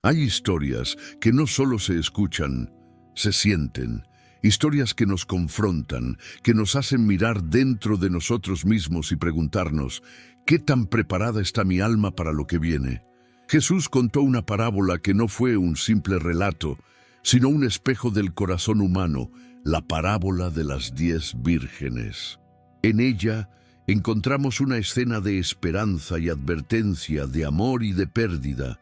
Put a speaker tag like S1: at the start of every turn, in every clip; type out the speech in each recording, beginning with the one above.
S1: Hay historias que no solo se escuchan, se sienten. Historias que nos confrontan, que nos hacen mirar dentro de nosotros mismos y preguntarnos, ¿qué tan preparada está mi alma para lo que viene? Jesús contó una parábola que no fue un simple relato, sino un espejo del corazón humano, la parábola de las 10 vírgenes. En ella encontramos una escena de esperanza y advertencia, de amor y de pérdida,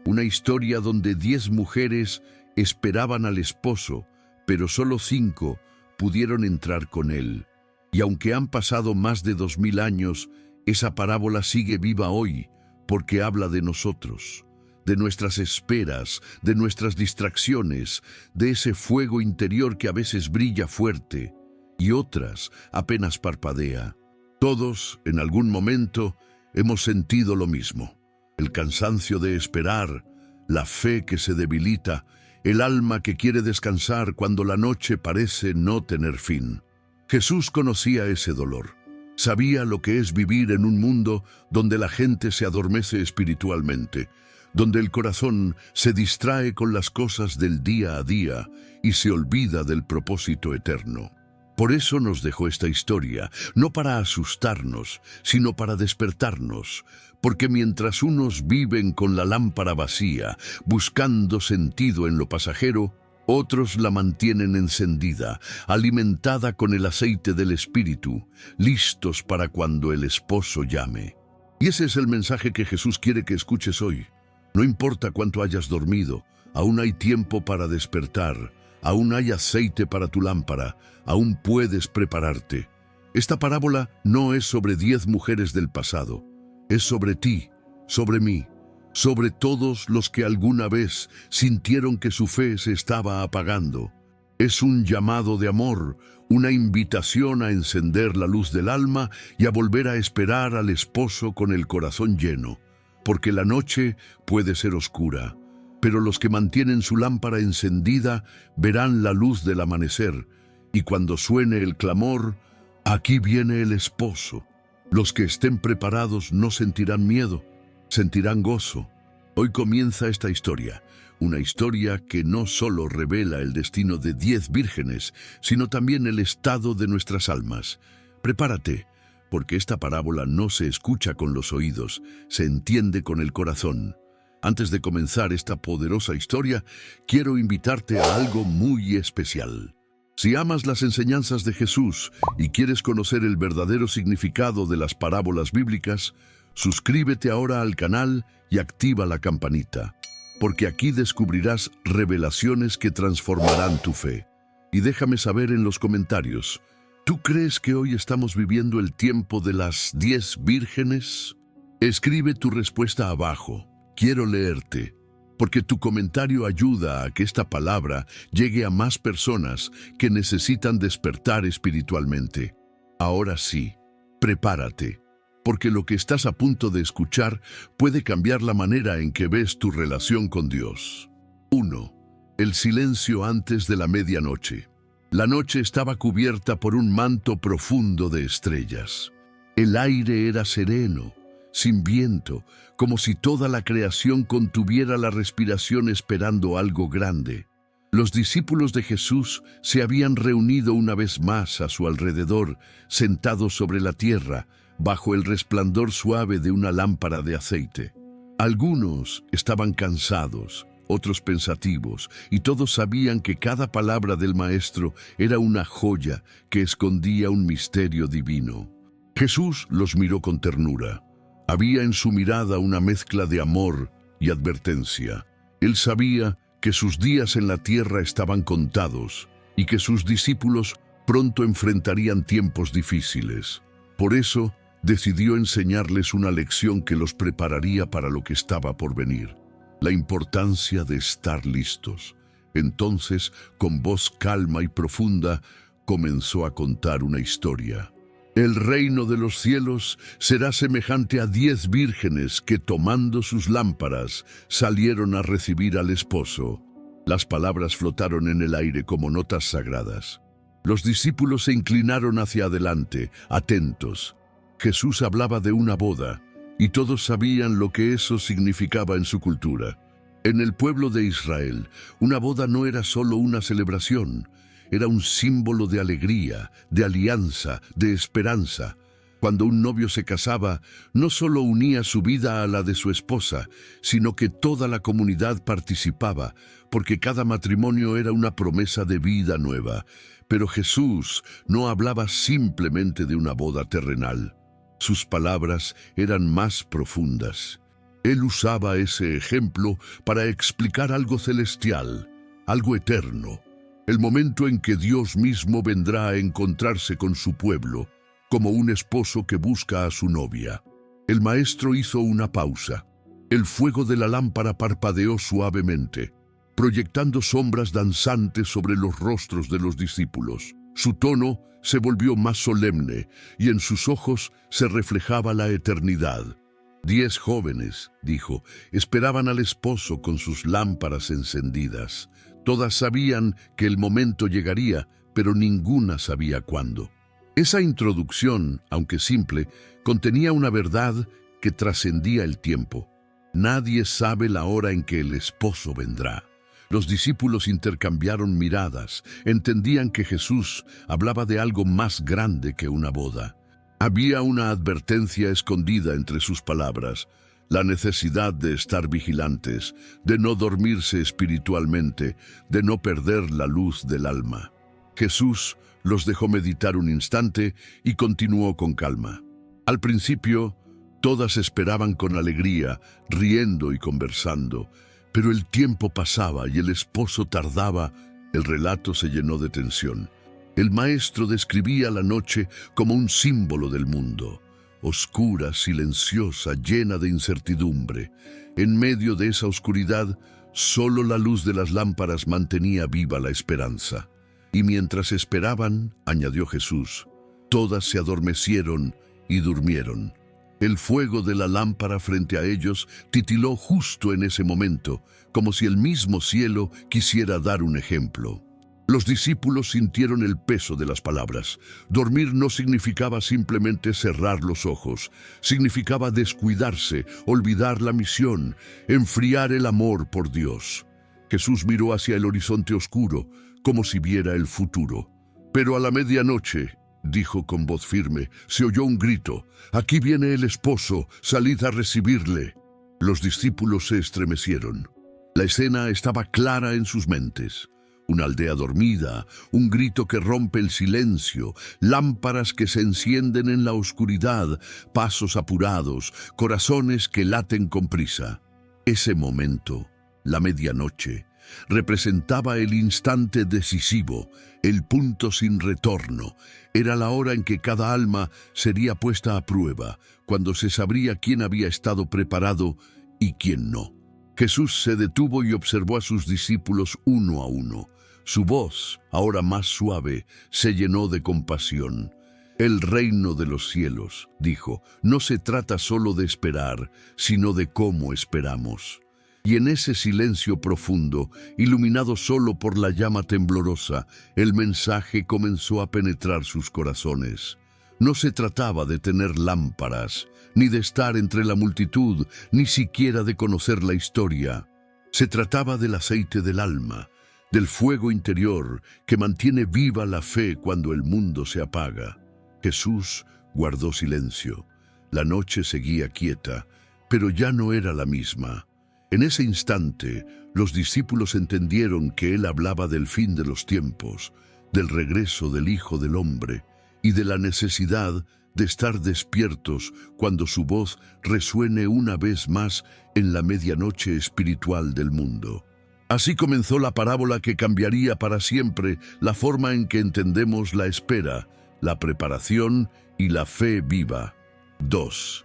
S1: una historia donde 10 mujeres esperaban al esposo, pero solo 5 pudieron entrar con él. Y aunque han pasado más de 2000 años, esa parábola sigue viva hoy, porque habla de nosotros, de nuestras esperas, de nuestras distracciones, de ese fuego interior que a veces brilla fuerte y otras apenas parpadea. Todos, en algún momento, hemos sentido lo mismo: el cansancio de esperar, la fe que se debilita, el alma que quiere descansar cuando la noche parece no tener fin. Jesús conocía ese dolor. Sabía lo que es vivir en un mundo donde la gente se adormece espiritualmente, donde el corazón se distrae con las cosas del día a día y se olvida del propósito eterno. Por eso nos dejó esta historia, no para asustarnos, sino para despertarnos, porque mientras unos viven con la lámpara vacía, buscando sentido en lo pasajero, otros la mantienen encendida, alimentada con el aceite del Espíritu, listos para cuando el esposo llame. Y ese es el mensaje que Jesús quiere que escuches hoy. No importa cuánto hayas dormido, aún hay tiempo para despertar, aún hay aceite para tu lámpara, aún puedes prepararte. Esta parábola no es sobre 10 mujeres del pasado, es sobre ti, sobre mí, sobre todos los que alguna vez sintieron que su fe se estaba apagando. Es un llamado de amor, una invitación a encender la luz del alma y a volver a esperar al esposo con el corazón lleno, porque la noche puede ser oscura, pero los que mantienen su lámpara encendida verán la luz del amanecer, y cuando suene el clamor, aquí viene el esposo. Los que estén preparados no sentirán miedo, sentirán gozo. Hoy comienza esta historia, una historia que no solo revela el destino de 10 vírgenes, sino también el estado de nuestras almas. Prepárate, porque esta parábola no se escucha con los oídos, se entiende con el corazón. Antes de comenzar esta poderosa historia, quiero invitarte a algo muy especial. Si amas las enseñanzas de Jesús y quieres conocer el verdadero significado de las parábolas bíblicas, suscríbete ahora al canal y activa la campanita, porque aquí descubrirás revelaciones que transformarán tu fe. Y déjame saber en los comentarios, ¿tú crees que hoy estamos viviendo el tiempo de las 10 vírgenes? Escribe tu respuesta abajo. Quiero leerte, porque tu comentario ayuda a que esta palabra llegue a más personas que necesitan despertar espiritualmente. Ahora sí, prepárate, porque lo que estás a punto de escuchar puede cambiar la manera en que ves tu relación con Dios. 1. El silencio antes de la medianoche. La noche estaba cubierta por un manto profundo de estrellas. El aire era sereno, sin viento, como si toda la creación contuviera la respiración esperando algo grande. Los discípulos de Jesús se habían reunido una vez más a su alrededor, sentados sobre la tierra, bajo el resplandor suave de una lámpara de aceite. Algunos estaban cansados, otros pensativos, y todos sabían que cada palabra del Maestro era una joya que escondía un misterio divino. Jesús los miró con ternura. Había en su mirada una mezcla de amor y advertencia. Él sabía que sus días en la tierra estaban contados y que sus discípulos pronto enfrentarían tiempos difíciles. Por eso, decidió enseñarles una lección que los prepararía para lo que estaba por venir: la importancia de estar listos. Entonces, con voz calma y profunda, comenzó a contar una historia. El reino de los cielos será semejante a 10 vírgenes que, tomando sus lámparas, salieron a recibir al esposo. Las palabras flotaron en el aire como notas sagradas. Los discípulos se inclinaron hacia adelante, atentos. Jesús hablaba de una boda, y todos sabían lo que eso significaba en su cultura. En el pueblo de Israel, una boda no era solo una celebración, era un símbolo de alegría, de alianza, de esperanza. Cuando un novio se casaba, no solo unía su vida a la de su esposa, sino que toda la comunidad participaba, porque cada matrimonio era una promesa de vida nueva. Pero Jesús no hablaba simplemente de una boda terrenal. Sus palabras eran más profundas. Él usaba ese ejemplo para explicar algo celestial, algo eterno, el momento en que Dios mismo vendrá a encontrarse con su pueblo, como un esposo que busca a su novia. El maestro hizo una pausa. El fuego de la lámpara parpadeó suavemente, proyectando sombras danzantes sobre los rostros de los discípulos. Su tono se volvió más solemne y en sus ojos se reflejaba la eternidad. 10 jóvenes, dijo, esperaban al esposo con sus lámparas encendidas. Todas sabían que el momento llegaría, pero ninguna sabía cuándo. Esa introducción, aunque simple, contenía una verdad que trascendía el tiempo. Nadie sabe la hora en que el esposo vendrá. Los discípulos intercambiaron miradas, entendían que Jesús hablaba de algo más grande que una boda. Había una advertencia escondida entre sus palabras, la necesidad de estar vigilantes, de no dormirse espiritualmente, de no perder la luz del alma. Jesús los dejó meditar un instante y continuó con calma. Al principio, todas esperaban con alegría, riendo y conversando, pero el tiempo pasaba y el esposo tardaba. El relato se llenó de tensión. El maestro describía la noche como un símbolo del mundo, oscura, silenciosa, llena de incertidumbre. En medio de esa oscuridad, solo la luz de las lámparas mantenía viva la esperanza. Y mientras esperaban, añadió Jesús, todas se adormecieron y durmieron. El fuego de la lámpara frente a ellos titiló justo en ese momento, como si el mismo cielo quisiera dar un ejemplo. Los discípulos sintieron el peso de las palabras. Dormir no significaba simplemente cerrar los ojos. Significaba descuidarse, olvidar la misión, enfriar el amor por Dios. Jesús miró hacia el horizonte oscuro, como si viera el futuro. Pero a la medianoche, dijo con voz firme, se oyó un grito. «Aquí viene el esposo, salid a recibirle». Los discípulos se estremecieron. La escena estaba clara en sus mentes. Una aldea dormida, un grito que rompe el silencio, lámparas que se encienden en la oscuridad, pasos apurados, corazones que laten con prisa. Ese momento, la medianoche, representaba el instante decisivo, el punto sin retorno. Era la hora en que cada alma sería puesta a prueba, cuando se sabría quién había estado preparado y quién no. Jesús se detuvo y observó a sus discípulos uno a uno. Su voz, ahora más suave, se llenó de compasión. «El reino de los cielos», dijo, «no se trata solo de esperar, sino de cómo esperamos». Y en ese silencio profundo, iluminado solo por la llama temblorosa, el mensaje comenzó a penetrar sus corazones. No se trataba de tener lámparas, ni de estar entre la multitud, ni siquiera de conocer la historia. Se trataba del aceite del alma, del fuego interior que mantiene viva la fe cuando el mundo se apaga. Jesús guardó silencio. La noche seguía quieta, pero ya no era la misma. En ese instante, los discípulos entendieron que Él hablaba del fin de los tiempos, del regreso del Hijo del Hombre y de la necesidad de estar despiertos cuando su voz resuene una vez más en la medianoche espiritual del mundo. Así comenzó la parábola que cambiaría para siempre la forma en que entendemos la espera, la preparación y la fe viva. 2.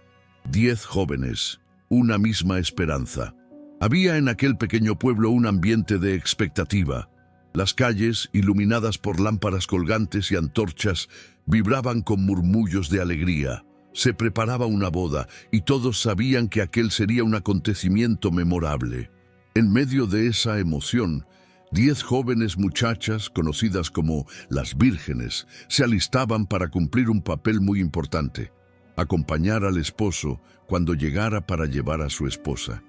S1: 10 jóvenes, una misma esperanza. Había en aquel pequeño pueblo un ambiente de expectativa. Las calles, iluminadas por lámparas colgantes y antorchas, vibraban con murmullos de alegría. Se preparaba una boda y todos sabían que aquel sería un acontecimiento memorable. En medio de esa emoción, 10 jóvenes muchachas, conocidas como las vírgenes, se alistaban para cumplir un papel muy importante: acompañar al esposo cuando llegara para llevar a su esposa.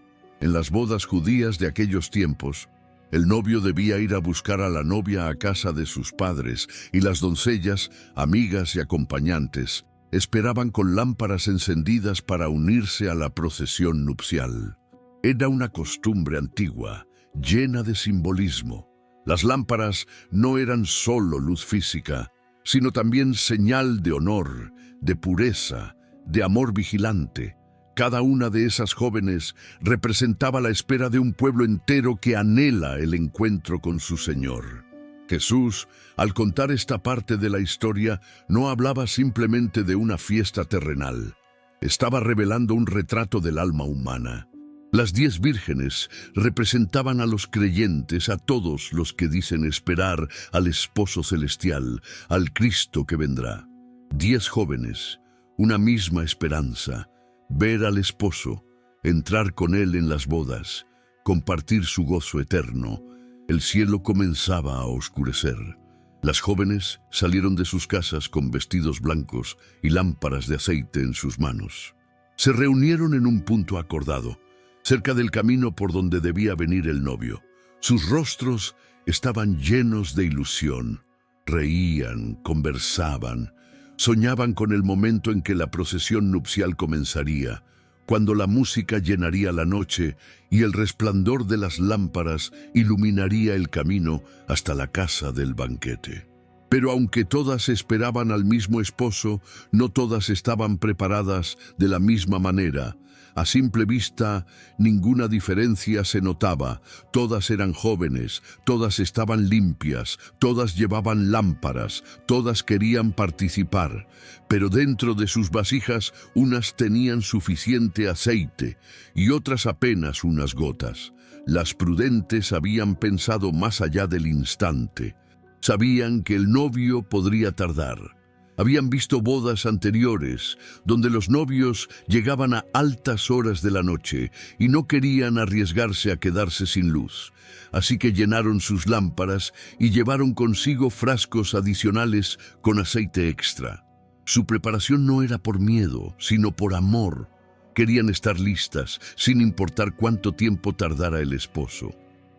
S1: En las bodas judías de aquellos tiempos, el novio debía ir a buscar a la novia a casa de sus padres, y las doncellas, amigas y acompañantes, esperaban con lámparas encendidas para unirse a la procesión nupcial. Era una costumbre antigua, llena de simbolismo. Las lámparas no eran solo luz física, sino también señal de honor, de pureza, de amor vigilante. Cada una de esas jóvenes representaba la espera de un pueblo entero que anhela el encuentro con su Señor. Jesús, al contar esta parte de la historia, no hablaba simplemente de una fiesta terrenal. Estaba revelando un retrato del alma humana. Las 10 vírgenes representaban a los creyentes, a todos los que dicen esperar al esposo celestial, al Cristo que vendrá. 10 jóvenes, una misma esperanza: ver al esposo, entrar con él en las bodas, compartir su gozo eterno. El cielo comenzaba a oscurecer. Las jóvenes salieron de sus casas con vestidos blancos y lámparas de aceite en sus manos. Se reunieron en un punto acordado, cerca del camino por donde debía venir el novio. Sus rostros estaban llenos de ilusión. Reían, conversaban, soñaban con el momento en que la procesión nupcial comenzaría, cuando la música llenaría la noche y el resplandor de las lámparas iluminaría el camino hasta la casa del banquete. Pero aunque todas esperaban al mismo esposo, no todas estaban preparadas de la misma manera. A simple vista, ninguna diferencia se notaba. Todas eran jóvenes, todas estaban limpias, todas llevaban lámparas, todas querían participar. Pero dentro de sus vasijas, unas tenían suficiente aceite y otras apenas unas gotas. Las prudentes habían pensado más allá del instante. Sabían que el novio podría tardar. Habían visto bodas anteriores, donde los novios llegaban a altas horas de la noche y no querían arriesgarse a quedarse sin luz. Así que llenaron sus lámparas y llevaron consigo frascos adicionales con aceite extra. Su preparación no era por miedo, sino por amor. Querían estar listas, sin importar cuánto tiempo tardara el esposo.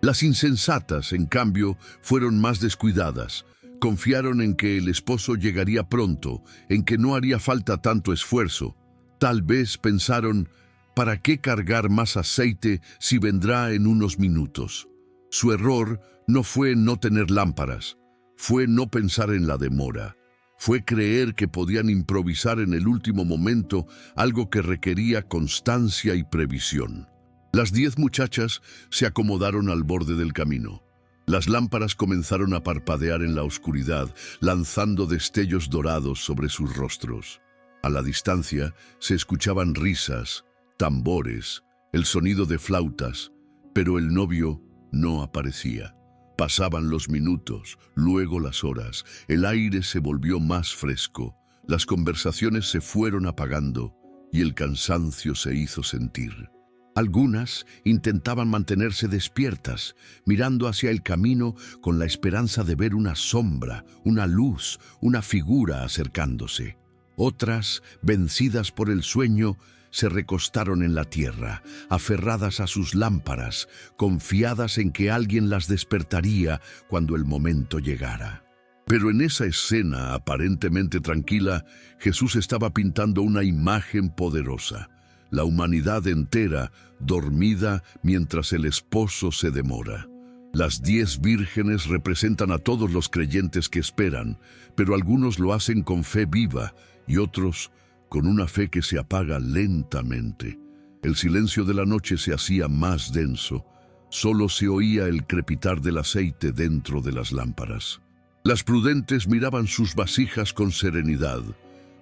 S1: Las insensatas, en cambio, fueron más descuidadas. Confiaron en que el esposo llegaría pronto, en que no haría falta tanto esfuerzo. Tal vez pensaron: ¿para qué cargar más aceite si vendrá en unos minutos? Su error no fue no tener lámparas, fue no pensar en la demora. Fue creer que podían improvisar en el último momento algo que requería constancia y previsión. Las 10 muchachas se acomodaron al borde del camino. Las lámparas comenzaron a parpadear en la oscuridad, lanzando destellos dorados sobre sus rostros. A la distancia se escuchaban risas, tambores, el sonido de flautas, pero el novio no aparecía. Pasaban los minutos, luego las horas, el aire se volvió más fresco, las conversaciones se fueron apagando y el cansancio se hizo sentir. Algunas intentaban mantenerse despiertas, mirando hacia el camino con la esperanza de ver una sombra, una luz, una figura acercándose. Otras, vencidas por el sueño, se recostaron en la tierra, aferradas a sus lámparas, confiadas en que alguien las despertaría cuando el momento llegara. Pero en esa escena aparentemente tranquila, Jesús estaba pintando una imagen poderosa. La humanidad entera dormida mientras el esposo se demora. Las 10 vírgenes representan a todos los creyentes que esperan, pero algunos lo hacen con fe viva y otros con una fe que se apaga lentamente. El silencio de la noche se hacía más denso. Solo se oía el crepitar del aceite dentro de las lámparas. Las prudentes miraban sus vasijas con serenidad,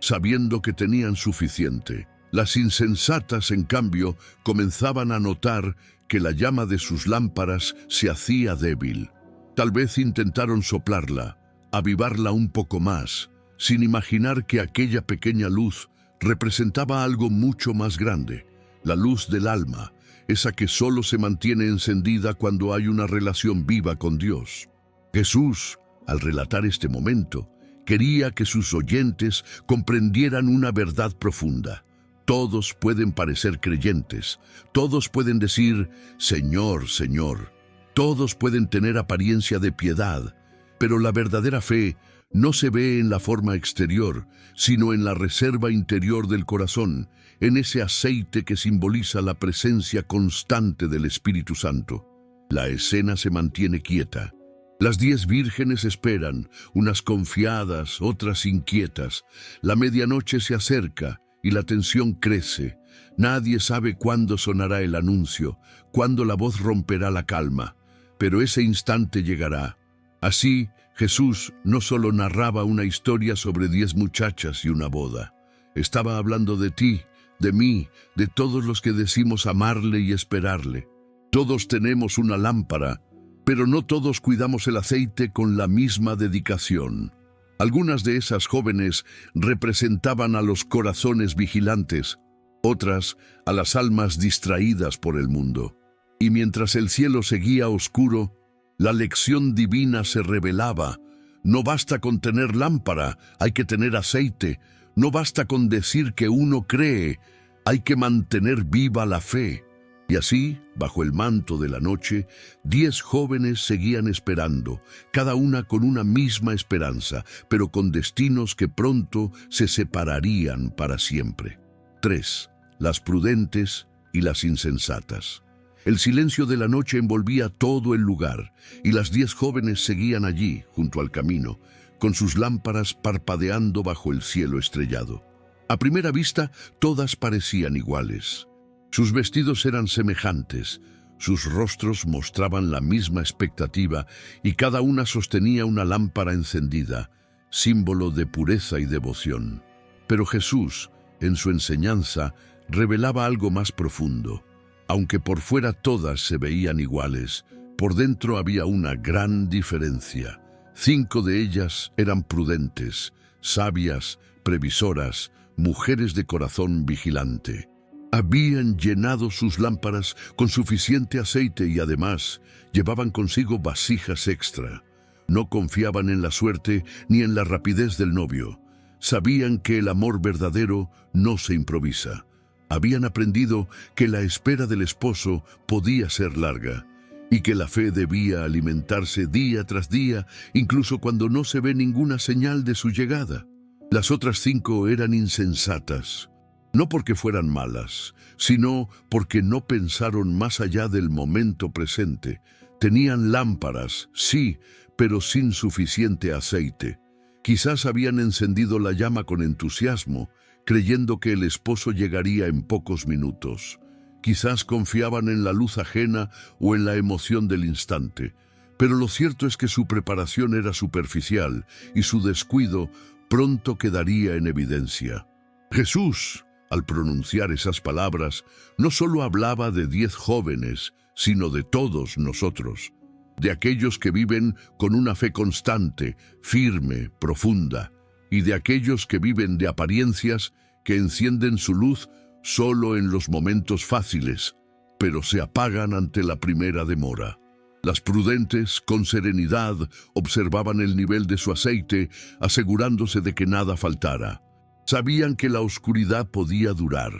S1: sabiendo que tenían suficiente. Las insensatas, en cambio, comenzaban a notar que la llama de sus lámparas se hacía débil. Tal vez intentaron soplarla, avivarla un poco más, sin imaginar que aquella pequeña luz representaba algo mucho más grande, la luz del alma, esa que solo se mantiene encendida cuando hay una relación viva con Dios. Jesús, al relatar este momento, quería que sus oyentes comprendieran una verdad profunda. Todos pueden parecer creyentes, todos pueden decir, Señor, Señor. Todos pueden tener apariencia de piedad, pero la verdadera fe no se ve en la forma exterior, sino en la reserva interior del corazón, en ese aceite que simboliza la presencia constante del Espíritu Santo. La escena se mantiene quieta. Las 10 vírgenes esperan, unas confiadas, otras inquietas. La medianoche se acerca y la tensión crece. Nadie sabe cuándo sonará el anuncio, cuándo la voz romperá la calma. Pero ese instante llegará. Así, Jesús no solo narraba una historia sobre 10 muchachas y una boda. Estaba hablando de ti, de mí, de todos los que decimos amarle y esperarle. Todos tenemos una lámpara, pero no todos cuidamos el aceite con la misma dedicación. Algunas de esas jóvenes representaban a los corazones vigilantes, otras a las almas distraídas por el mundo. Y mientras el cielo seguía oscuro, la lección divina se revelaba. No basta con tener lámpara, hay que tener aceite. No basta con decir que uno cree, hay que mantener viva la fe. Y así, bajo el manto de la noche, 10 jóvenes seguían esperando, cada una con una misma esperanza, pero con destinos que pronto se separarían para siempre. 3. Las prudentes y las insensatas. El silencio de la noche envolvía todo el lugar, y las 10 jóvenes seguían allí, junto al camino, con sus lámparas parpadeando bajo el cielo estrellado. A primera vista, todas parecían iguales. Sus vestidos eran semejantes, sus rostros mostraban la misma expectativa, y cada una sostenía una lámpara encendida, símbolo de pureza y devoción. Pero Jesús, en su enseñanza, revelaba algo más profundo. Aunque por fuera todas se veían iguales, por dentro había una gran diferencia. 5 de ellas eran prudentes, sabias, previsoras, mujeres de corazón vigilante. Habían llenado sus lámparas con suficiente aceite y además llevaban consigo vasijas extra. No confiaban en la suerte ni en la rapidez del novio. Sabían que el amor verdadero no se improvisa. Habían aprendido que la espera del esposo podía ser larga y que la fe debía alimentarse día tras día, incluso cuando no se ve ninguna señal de su llegada. Las otras 5 eran insensatas, no porque fueran malas, sino porque no pensaron más allá del momento presente. Tenían lámparas, sí, pero sin suficiente aceite. Quizás habían encendido la llama con entusiasmo, creyendo que el esposo llegaría en pocos minutos. Quizás confiaban en la luz ajena o en la emoción del instante. Pero lo cierto es que su preparación era superficial y su descuido pronto quedaría en evidencia. Jesús, al pronunciar esas palabras, no solo hablaba de 10 jóvenes, sino de todos nosotros, de aquellos que viven con una fe constante, firme, profunda, y de aquellos que viven de apariencias que encienden su luz solo en los momentos fáciles, pero se apagan ante la primera demora. Las prudentes, con serenidad, observaban el nivel de su aceite, asegurándose de que nada faltara. Sabían que la oscuridad podía durar,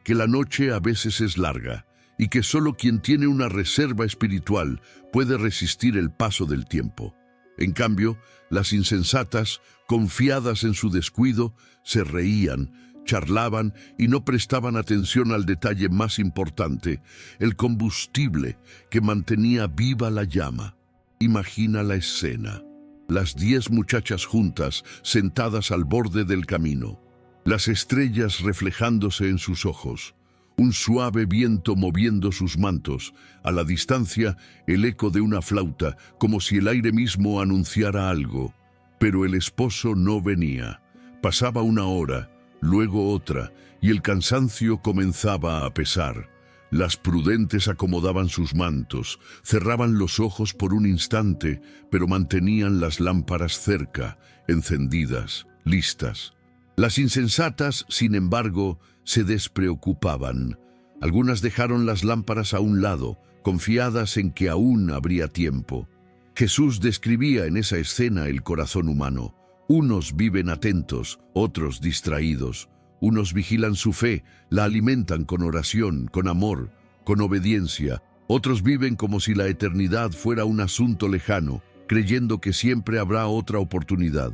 S1: que la noche a veces es larga, y que solo quien tiene una reserva espiritual puede resistir el paso del tiempo. En cambio, las insensatas, confiadas en su descuido, se reían, charlaban y no prestaban atención al detalle más importante, el combustible que mantenía viva la llama. Imagina la escena. Las 10 muchachas juntas, sentadas al borde del camino, las estrellas reflejándose en sus ojos, un suave viento moviendo sus mantos, a la distancia el eco de una flauta, como si el aire mismo anunciara algo. Pero el esposo no venía. Pasaba una hora, luego otra, y el cansancio comenzaba a pesar. Las prudentes acomodaban sus mantos, cerraban los ojos por un instante, pero mantenían las lámparas cerca, encendidas, listas. Las insensatas, sin embargo, se despreocupaban. Algunas dejaron las lámparas a un lado, confiadas en que aún habría tiempo. Jesús describía en esa escena el corazón humano. Unos viven atentos, otros distraídos. Unos vigilan su fe, la alimentan con oración, con amor, con obediencia. Otros viven como si la eternidad fuera un asunto lejano, creyendo que siempre habrá otra oportunidad.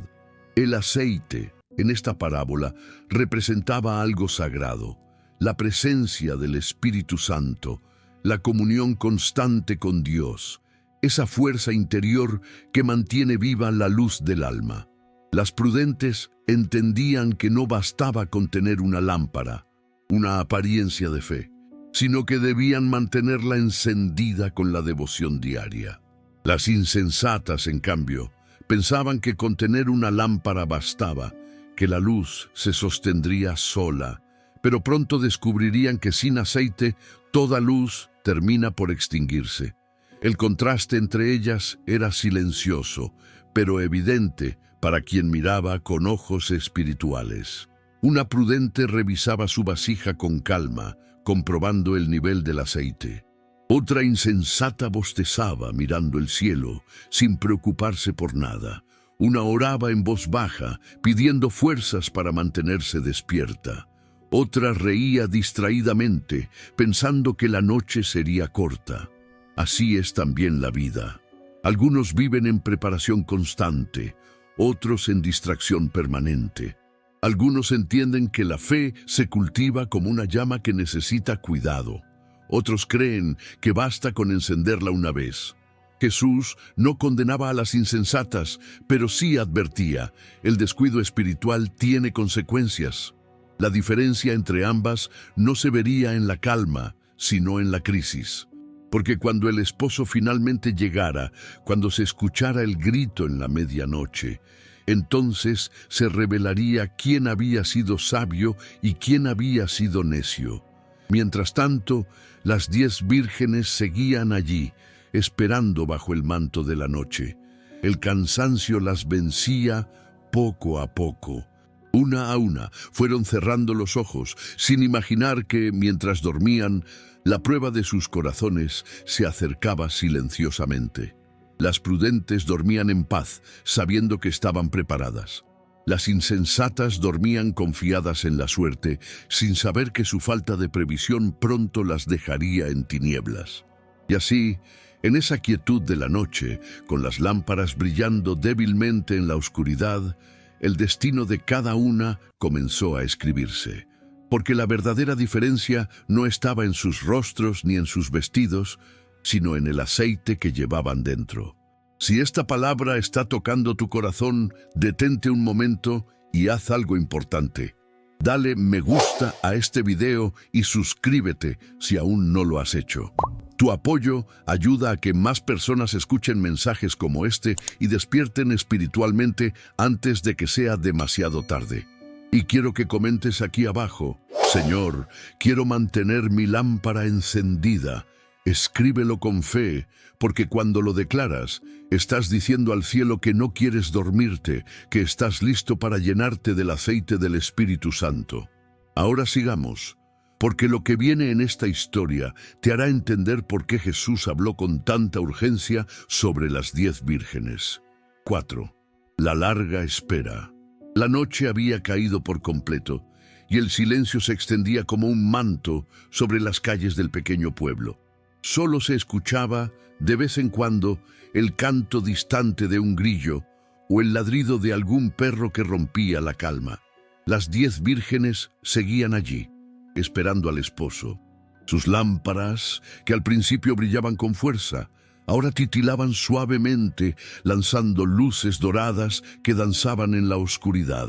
S1: El aceite, en esta parábola, representaba algo sagrado, la presencia del Espíritu Santo, la comunión constante con Dios, esa fuerza interior que mantiene viva la luz del alma. Las prudentes entendían que no bastaba con tener una lámpara, una apariencia de fe, sino que debían mantenerla encendida con la devoción diaria. Las insensatas, en cambio, pensaban que con tener una lámpara bastaba, que la luz se sostendría sola, pero pronto descubrirían que sin aceite toda luz termina por extinguirse. El contraste entre ellas era silencioso, pero evidente para quien miraba con ojos espirituales. Una prudente revisaba su vasija con calma, comprobando el nivel del aceite. Otra insensata bostezaba mirando el cielo, sin preocuparse por nada. Una oraba en voz baja, pidiendo fuerzas para mantenerse despierta. Otra reía distraídamente, pensando que la noche sería corta. Así es también la vida. Algunos viven en preparación constante, otros en distracción permanente. Algunos entienden que la fe se cultiva como una llama que necesita cuidado. Otros creen que basta con encenderla una vez. Jesús no condenaba a las insensatas, pero sí advertía: el descuido espiritual tiene consecuencias. La diferencia entre ambas no se vería en la calma, sino en la crisis. Porque cuando el esposo finalmente llegara, cuando se escuchara el grito en la medianoche, entonces se revelaría quién había sido sabio y quién había sido necio. Mientras tanto, las 10 vírgenes seguían allí, esperando bajo el manto de la noche. El cansancio las vencía poco a poco. Una a una fueron cerrando los ojos, sin imaginar que, mientras dormían, la prueba de sus corazones se acercaba silenciosamente. Las prudentes dormían en paz, sabiendo que estaban preparadas. Las insensatas dormían confiadas en la suerte, sin saber que su falta de previsión pronto las dejaría en tinieblas. Y así, en esa quietud de la noche, con las lámparas brillando débilmente en la oscuridad, el destino de cada una comenzó a escribirse. Porque la verdadera diferencia no estaba en sus rostros ni en sus vestidos, sino en el aceite que llevaban dentro. Si esta palabra está tocando tu corazón, detente un momento y haz algo importante. Dale me gusta a este video y suscríbete si aún no lo has hecho. Tu apoyo ayuda a que más personas escuchen mensajes como este y despierten espiritualmente antes de que sea demasiado tarde. Y quiero que comentes aquí abajo: Señor, quiero mantener mi lámpara encendida. Escríbelo con fe, porque cuando lo declaras, estás diciendo al cielo que no quieres dormirte, que estás listo para llenarte del aceite del Espíritu Santo. Ahora sigamos, porque lo que viene en esta historia te hará entender por qué Jesús habló con tanta urgencia sobre las 10 vírgenes. 4. La larga espera. La noche había caído por completo, y el silencio se extendía como un manto sobre las calles del pequeño pueblo. Solo se escuchaba, de vez en cuando, el canto distante de un grillo o el ladrido de algún perro que rompía la calma. Las 10 vírgenes seguían allí, esperando al esposo. Sus lámparas, que al principio brillaban con fuerza, ahora titilaban suavemente, lanzando luces doradas que danzaban en la oscuridad.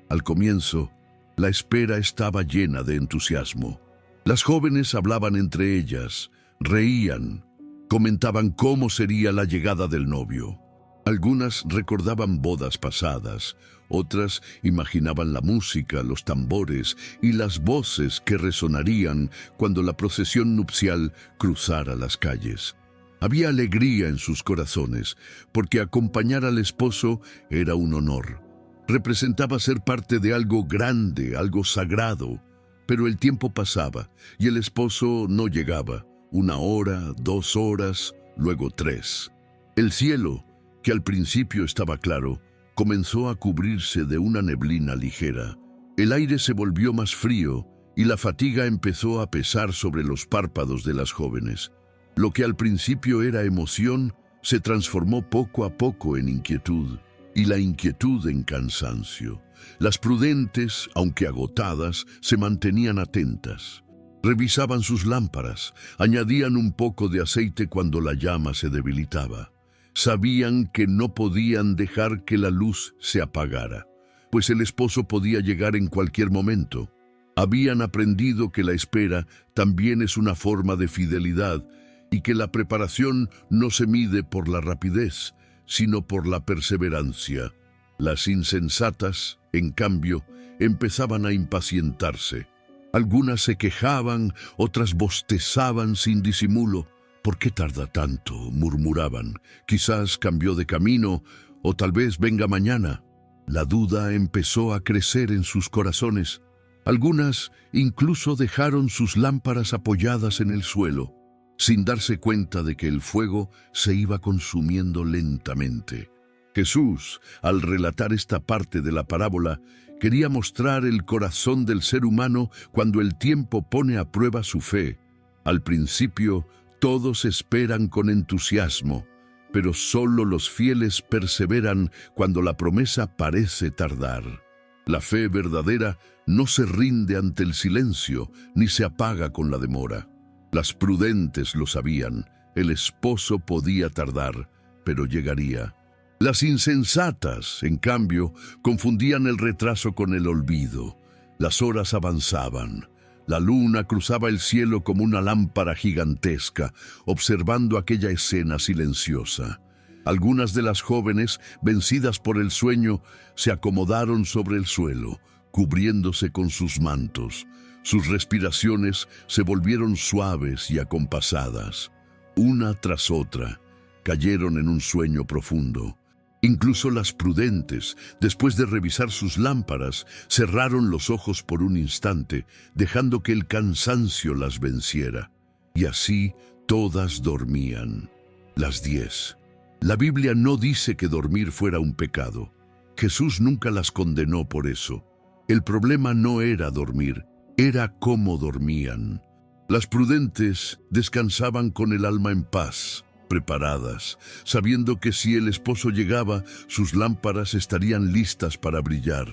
S1: Al comienzo, la espera estaba llena de entusiasmo. Las jóvenes hablaban entre ellas, reían, comentaban cómo sería la llegada del novio. Algunas recordaban bodas pasadas, otras imaginaban la música, los tambores y las voces que resonarían cuando la procesión nupcial cruzara las calles. Había alegría en sus corazones, porque acompañar al esposo era un honor. Representaba ser parte de algo grande, algo sagrado. Pero el tiempo pasaba y el esposo no llegaba. 1 hora, 2 horas, luego 3. El cielo, que al principio estaba claro, comenzó a cubrirse de una neblina ligera. El aire se volvió más frío y la fatiga empezó a pesar sobre los párpados de las jóvenes. Lo que al principio era emoción se transformó poco a poco en inquietud, y la inquietud en cansancio. Las prudentes, aunque agotadas, se mantenían atentas. Revisaban sus lámparas, añadían un poco de aceite cuando la llama se debilitaba. Sabían que no podían dejar que la luz se apagara, pues el esposo podía llegar en cualquier momento. Habían aprendido que la espera también es una forma de fidelidad y que la preparación no se mide por la rapidez, sino por la perseverancia. Las insensatas, en cambio, empezaban a impacientarse. Algunas se quejaban, otras bostezaban sin disimulo. «¿Por qué tarda tanto?», murmuraban. «Quizás cambió de camino, o tal vez venga mañana». La duda empezó a crecer en sus corazones. Algunas incluso dejaron sus lámparas apoyadas en el suelo, sin darse cuenta de que el fuego se iba consumiendo lentamente. Jesús, al relatar esta parte de la parábola, quería mostrar el corazón del ser humano cuando el tiempo pone a prueba su fe. Al principio, todos esperan con entusiasmo, pero solo los fieles perseveran cuando la promesa parece tardar. La fe verdadera no se rinde ante el silencio, ni se apaga con la demora. Las prudentes lo sabían, el esposo podía tardar, pero llegaría. Las insensatas, en cambio, confundían el retraso con el olvido. Las horas avanzaban. La luna cruzaba el cielo como una lámpara gigantesca, observando aquella escena silenciosa. Algunas de las jóvenes, vencidas por el sueño, se acomodaron sobre el suelo, cubriéndose con sus mantos. Sus respiraciones se volvieron suaves y acompasadas. Una tras otra, cayeron en un sueño profundo. Incluso las prudentes, después de revisar sus lámparas, cerraron los ojos por un instante, dejando que el cansancio las venciera. Y así todas dormían. Las 10. La Biblia no dice que dormir fuera un pecado. Jesús nunca las condenó por eso. El problema no era dormir, era cómo dormían. Las prudentes descansaban con el alma en paz, preparadas, sabiendo que si el esposo llegaba, sus lámparas estarían listas para brillar.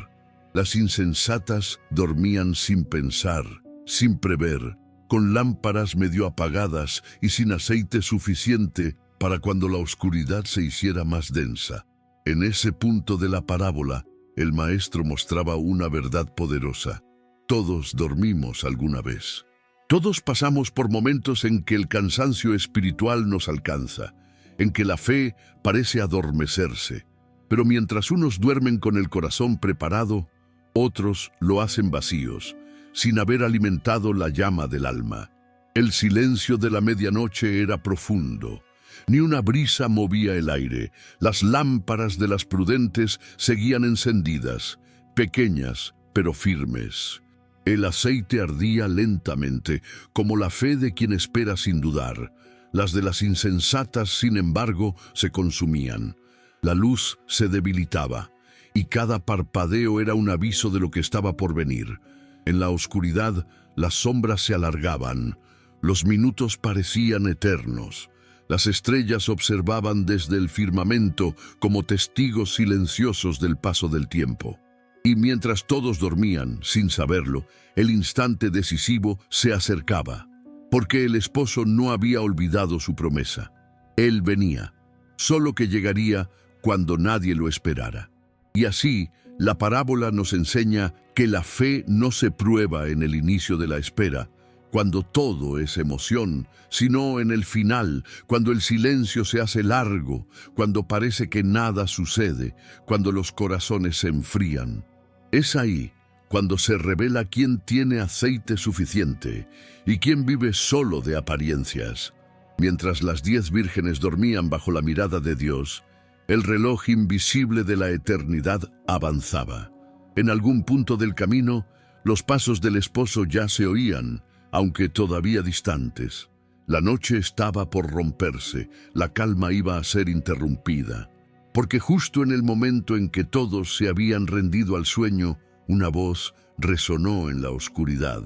S1: Las insensatas dormían sin pensar, sin prever, con lámparas medio apagadas y sin aceite suficiente para cuando la oscuridad se hiciera más densa. En ese punto de la parábola, el maestro mostraba una verdad poderosa. Todos dormimos alguna vez. Todos pasamos por momentos en que el cansancio espiritual nos alcanza, en que la fe parece adormecerse. Pero mientras unos duermen con el corazón preparado, otros lo hacen vacíos, sin haber alimentado la llama del alma. El silencio de la medianoche era profundo. Ni una brisa movía el aire. Las lámparas de las prudentes seguían encendidas, pequeñas pero firmes. El aceite ardía lentamente, como la fe de quien espera sin dudar. Las de las insensatas, sin embargo, se consumían. La luz se debilitaba, y cada parpadeo era un aviso de lo que estaba por venir. En la oscuridad, las sombras se alargaban. Los minutos parecían eternos. Las estrellas observaban desde el firmamento como testigos silenciosos del paso del tiempo. Y mientras todos dormían, sin saberlo, el instante decisivo se acercaba, porque el esposo no había olvidado su promesa. Él venía, solo que llegaría cuando nadie lo esperara. Y así, la parábola nos enseña que la fe no se prueba en el inicio de la espera, cuando todo es emoción, sino en el final, cuando el silencio se hace largo, cuando parece que nada sucede, cuando los corazones se enfrían. Es ahí cuando se revela quién tiene aceite suficiente y quién vive solo de apariencias. Mientras las 10 vírgenes dormían bajo la mirada de Dios, el reloj invisible de la eternidad avanzaba. En algún punto del camino, los pasos del esposo ya se oían, aunque todavía distantes. La noche estaba por romperse, la calma iba a ser interrumpida. Porque justo en el momento en que todos se habían rendido al sueño, una voz resonó en la oscuridad.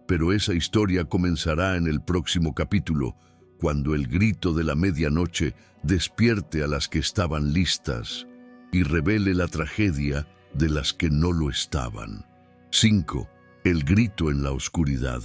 S1: Pero esa historia comenzará en el próximo capítulo, cuando el grito de la medianoche despierte a las que estaban listas y revele la tragedia de las que no lo estaban. 5. El grito en la oscuridad.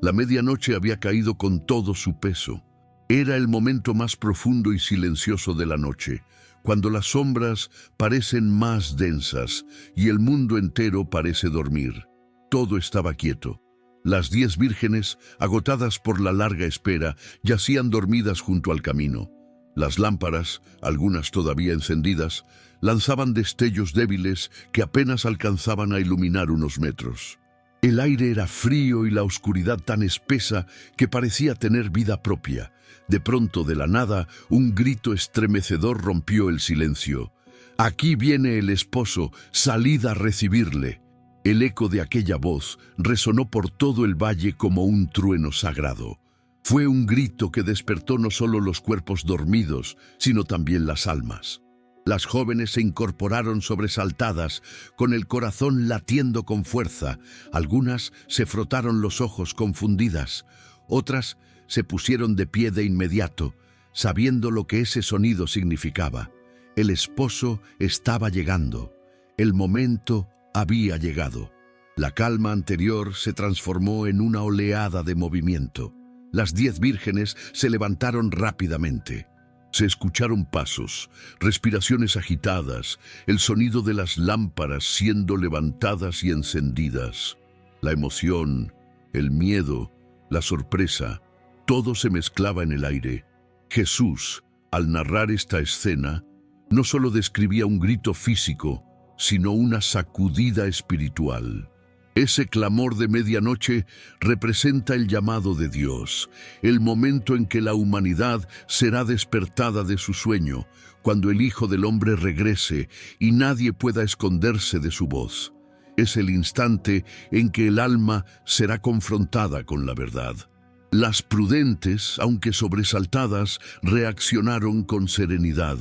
S1: La medianoche había caído con todo su peso. Era el momento más profundo y silencioso de la noche, cuando las sombras parecen más densas y el mundo entero parece dormir. Todo estaba quieto. Las 10 vírgenes, agotadas por la larga espera, yacían dormidas junto al camino. Las lámparas, algunas todavía encendidas, lanzaban destellos débiles que apenas alcanzaban a iluminar unos metros. El aire era frío y la oscuridad tan espesa que parecía tener vida propia. De pronto, de la nada, un grito estremecedor rompió el silencio. «Aquí viene el esposo, salid a recibirle». El eco de aquella voz resonó por todo el valle como un trueno sagrado. Fue un grito que despertó no solo los cuerpos dormidos, sino también las almas. Las jóvenes se incorporaron sobresaltadas, con el corazón latiendo con fuerza. Algunas se frotaron los ojos confundidas, otras se pusieron de pie de inmediato, sabiendo lo que ese sonido significaba. El esposo estaba llegando. El momento había llegado. La calma anterior se transformó en una oleada de movimiento. Las 10 vírgenes se levantaron rápidamente. Se escucharon pasos, respiraciones agitadas, el sonido de las lámparas siendo levantadas y encendidas. La emoción, el miedo, la sorpresa, todo se mezclaba en el aire. Jesús, al narrar esta escena, no solo describía un grito físico, sino una sacudida espiritual. Ese clamor de medianoche representa el llamado de Dios, el momento en que la humanidad será despertada de su sueño, cuando el Hijo del Hombre regrese y nadie pueda esconderse de su voz. Es el instante en que el alma será confrontada con la verdad. Las prudentes, aunque sobresaltadas, reaccionaron con serenidad.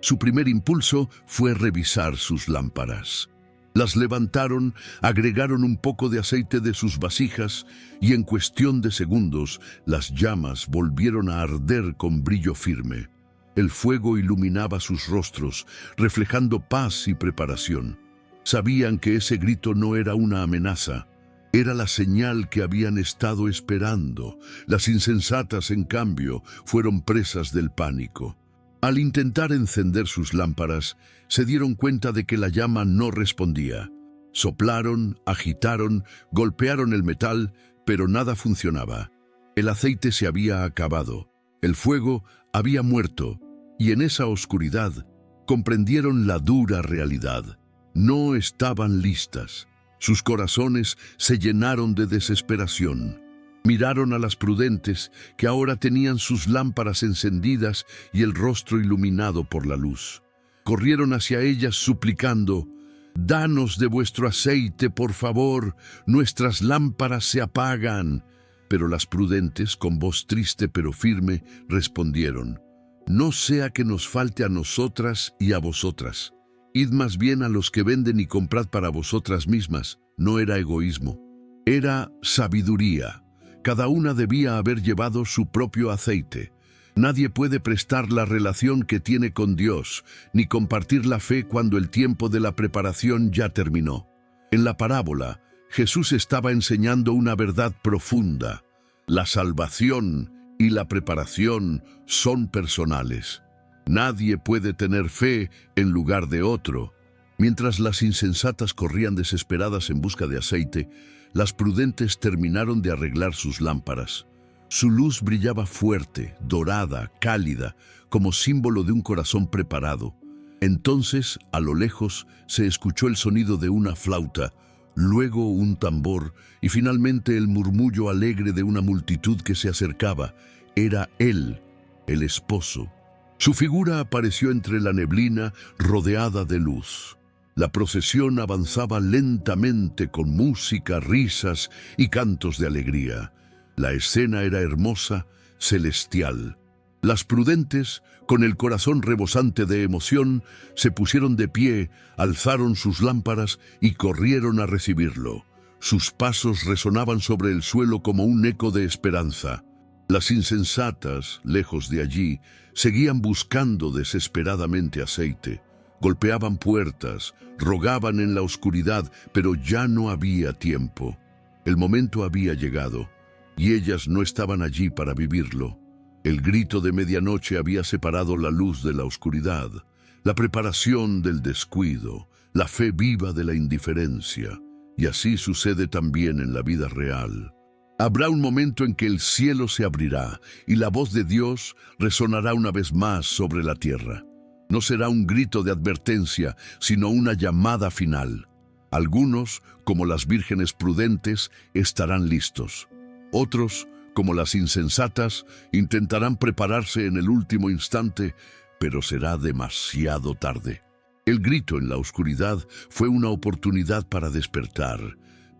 S1: Su primer impulso fue revisar sus lámparas. Las levantaron, agregaron un poco de aceite de sus vasijas y en cuestión de segundos las llamas volvieron a arder con brillo firme. El fuego iluminaba sus rostros, reflejando paz y preparación. Sabían que ese grito no era una amenaza, era la señal que habían estado esperando. Las insensatas, en cambio, fueron presas del pánico. Al intentar encender sus lámparas, se dieron cuenta de que la llama no respondía. Soplaron, agitaron, golpearon el metal, pero nada funcionaba. El aceite se había acabado, el fuego había muerto, y en esa oscuridad comprendieron la dura realidad. No estaban listas. Sus corazones se llenaron de desesperación. Miraron a las prudentes, que ahora tenían sus lámparas encendidas y el rostro iluminado por la luz. Corrieron hacia ellas suplicando: «Danos de vuestro aceite, por favor, nuestras lámparas se apagan». Pero las prudentes, con voz triste pero firme, respondieron: «No sea que nos falte a nosotras y a vosotras. Id más bien a los que venden y comprad para vosotras mismas». No era egoísmo, era sabiduría. Cada una debía haber llevado su propio aceite. Nadie puede prestar la relación que tiene con Dios, ni compartir la fe cuando el tiempo de la preparación ya terminó. En la parábola, Jesús estaba enseñando una verdad profunda. La salvación y la preparación son personales. Nadie puede tener fe en lugar de otro. Mientras las insensatas corrían desesperadas en busca de aceite, las prudentes terminaron de arreglar sus lámparas. Su luz brillaba fuerte, dorada, cálida, como símbolo de un corazón preparado. Entonces, a lo lejos, se escuchó el sonido de una flauta, luego un tambor y finalmente el murmullo alegre de una multitud que se acercaba. Era él, el esposo. Su figura apareció entre la neblina, rodeada de luz. La procesión avanzaba lentamente con música, risas y cantos de alegría. La escena era hermosa, celestial. Las prudentes, con el corazón rebosante de emoción, se pusieron de pie, alzaron sus lámparas y corrieron a recibirlo. Sus pasos resonaban sobre el suelo como un eco de esperanza. Las insensatas, lejos de allí, seguían buscando desesperadamente aceite. Golpeaban puertas, rogaban en la oscuridad, pero ya no había tiempo. El momento había llegado, y ellas no estaban allí para vivirlo. El grito de medianoche había separado la luz de la oscuridad, la preparación del descuido, la fe viva de la indiferencia. Y así sucede también en la vida real. Habrá un momento en que el cielo se abrirá y la voz de Dios resonará una vez más sobre la tierra. No será un grito de advertencia, sino una llamada final. Algunos, como las vírgenes prudentes, estarán listos. Otros, como las insensatas, intentarán prepararse en el último instante, pero será demasiado tarde. El grito en la oscuridad fue una oportunidad para despertar,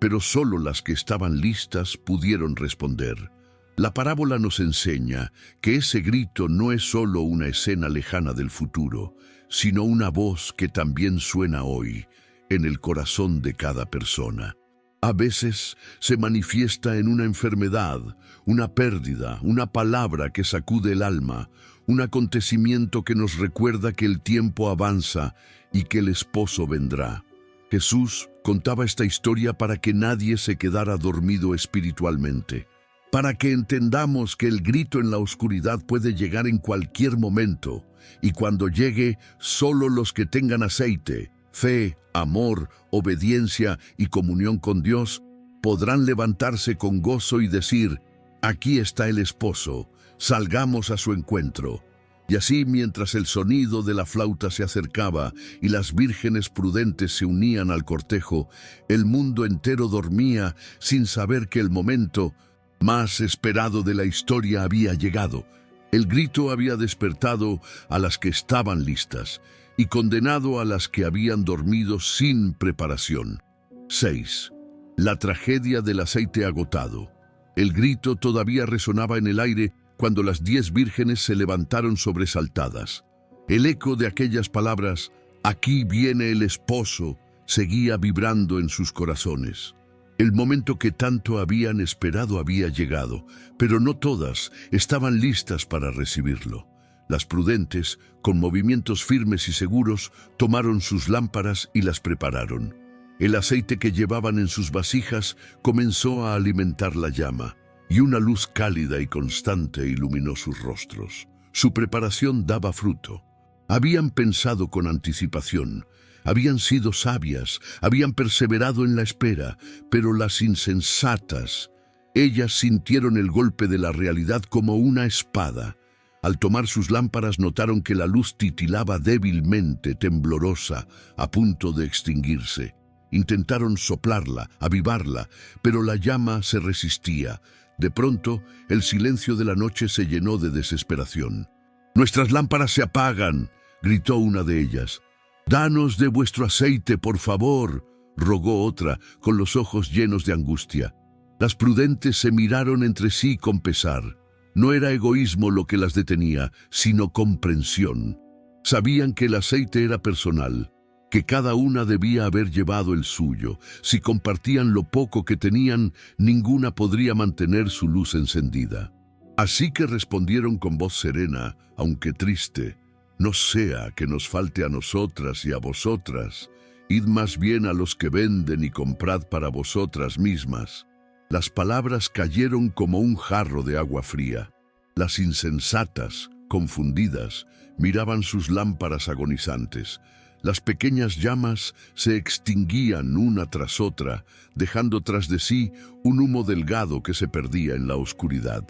S1: pero solo las que estaban listas pudieron responder. La parábola nos enseña que ese grito no es solo una escena lejana del futuro, sino una voz que también suena hoy, en el corazón de cada persona. A veces se manifiesta en una enfermedad, una pérdida, una palabra que sacude el alma, un acontecimiento que nos recuerda que el tiempo avanza y que el esposo vendrá. Jesús contaba esta historia para que nadie se quedara dormido espiritualmente, para que entendamos que el grito en la oscuridad puede llegar en cualquier momento, y cuando llegue, solo los que tengan aceite, fe, amor, obediencia y comunión con Dios podrán levantarse con gozo y decir: aquí está el esposo, salgamos a su encuentro. Y así, mientras el sonido de la flauta se acercaba y las vírgenes prudentes se unían al cortejo, el mundo entero dormía sin saber que el momento más esperado de la historia había llegado. El grito había despertado a las que estaban listas y condenado a las que habían dormido sin preparación. 6. La tragedia del aceite agotado. El grito todavía resonaba en el aire cuando las 10 vírgenes se levantaron sobresaltadas. El eco de aquellas palabras, aquí viene el esposo, seguía vibrando en sus corazones. El momento que tanto habían esperado había llegado, pero no todas estaban listas para recibirlo. Las prudentes, con movimientos firmes y seguros, tomaron sus lámparas y las prepararon. El aceite que llevaban en sus vasijas comenzó a alimentar la llama, y una luz cálida y constante iluminó sus rostros. Su preparación daba fruto. Habían pensado con anticipación, habían sido sabias, habían perseverado en la espera, pero las insensatas, ellas sintieron el golpe de la realidad como una espada. Al tomar sus lámparas notaron que la luz titilaba débilmente, temblorosa, a punto de extinguirse. Intentaron soplarla, avivarla, pero la llama se resistía. De pronto, el silencio de la noche se llenó de desesperación. «¡Nuestras lámparas se apagan!», gritó una de ellas. «¡Danos de vuestro aceite, por favor!», rogó otra, con los ojos llenos de angustia. Las prudentes se miraron entre sí con pesar. No era egoísmo lo que las detenía, sino comprensión. Sabían que el aceite era personal, que cada una debía haber llevado el suyo. Si compartían lo poco que tenían, ninguna podría mantener su luz encendida. Así que respondieron con voz serena, aunque triste: «No sea que nos falte a nosotras y a vosotras. Id más bien a los que venden y comprad para vosotras mismas». Las palabras cayeron como un jarro de agua fría. Las insensatas, confundidas, miraban sus lámparas agonizantes. Las pequeñas llamas se extinguían una tras otra, dejando tras de sí un humo delgado que se perdía en la oscuridad.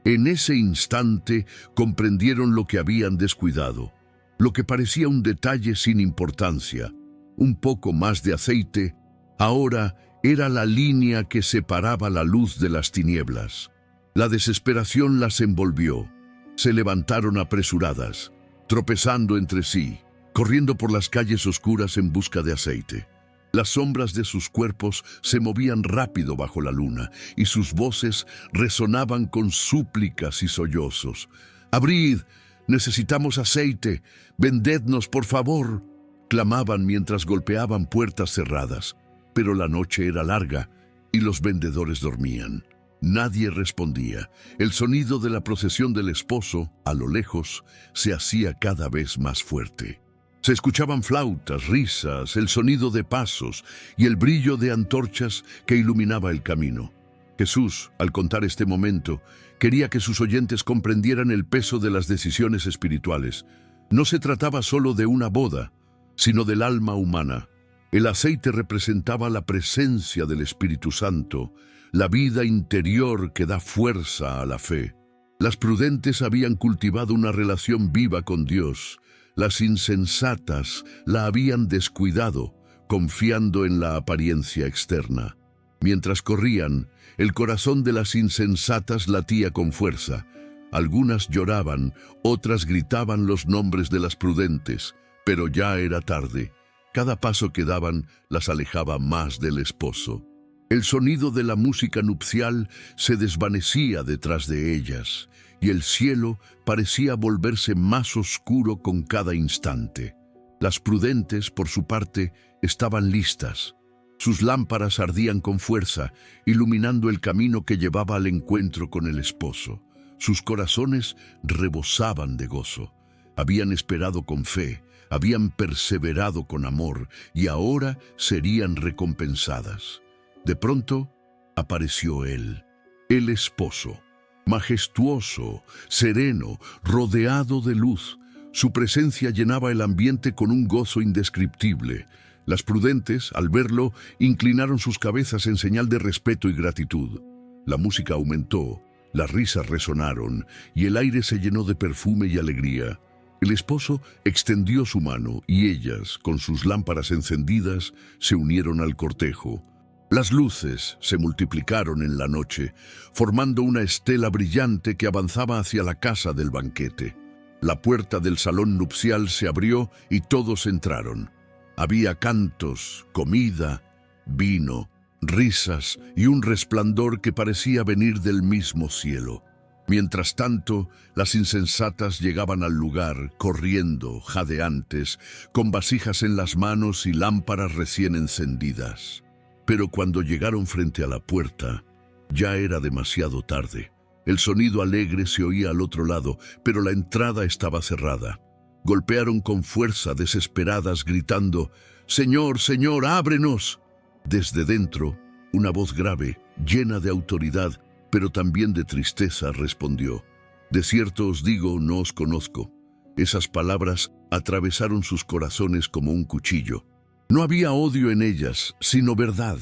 S1: En ese instante comprendieron lo que habían descuidado, lo que parecía un detalle sin importancia. Un poco más de aceite, ahora era la línea que separaba la luz de las tinieblas. La desesperación las envolvió. Se levantaron apresuradas, tropezando entre sí, corriendo por las calles oscuras en busca de aceite. Las sombras de sus cuerpos se movían rápido bajo la luna, y sus voces resonaban con súplicas y sollozos. «¡Abrid! ¡Necesitamos aceite! ¡Vendednos, por favor!», clamaban mientras golpeaban puertas cerradas. Pero la noche era larga y los vendedores dormían. Nadie respondía. El sonido de la procesión del esposo, a lo lejos, se hacía cada vez más fuerte. Se escuchaban flautas, risas, el sonido de pasos y el brillo de antorchas que iluminaba el camino. Jesús, al contar este momento, quería que sus oyentes comprendieran el peso de las decisiones espirituales. No se trataba solo de una boda, sino del alma humana. El aceite representaba la presencia del Espíritu Santo, la vida interior que da fuerza a la fe. Las prudentes habían cultivado una relación viva con Dios. Las insensatas la habían descuidado, confiando en la apariencia externa. Mientras corrían, el corazón de las insensatas latía con fuerza. Algunas lloraban, otras gritaban los nombres de las prudentes, pero ya era tarde. Cada paso que daban las alejaba más del esposo. El sonido de la música nupcial se desvanecía detrás de ellas, y el cielo parecía volverse más oscuro con cada instante. Las prudentes, por su parte, estaban listas. Sus lámparas ardían con fuerza, iluminando el camino que llevaba al encuentro con el esposo. Sus corazones rebosaban de gozo. Habían esperado con fe, habían perseverado con amor, y ahora serían recompensadas. De pronto apareció él, el esposo, majestuoso, sereno, rodeado de luz. Su presencia llenaba el ambiente con un gozo indescriptible. Las prudentes, al verlo, inclinaron sus cabezas en señal de respeto y gratitud. La música aumentó, las risas resonaron, y el aire se llenó de perfume y alegría. El esposo extendió su mano, y ellas, con sus lámparas encendidas, se unieron al cortejo. Las luces se multiplicaron en la noche, formando una estela brillante que avanzaba hacia la casa del banquete. La puerta del salón nupcial se abrió y todos entraron. Había cantos, comida, vino, risas y un resplandor que parecía venir del mismo cielo. Mientras tanto, las insensatas llegaban al lugar, corriendo, jadeantes, con vasijas en las manos y lámparas recién encendidas. Pero cuando llegaron frente a la puerta, ya era demasiado tarde. El sonido alegre se oía al otro lado, pero la entrada estaba cerrada. Golpearon con fuerza, desesperadas, gritando, «¡Señor, Señor, ábrenos!». Desde dentro, una voz grave, llena de autoridad, pero también de tristeza, respondió, «De cierto os digo, no os conozco». Esas palabras atravesaron sus corazones como un cuchillo. No había odio en ellas, sino verdad.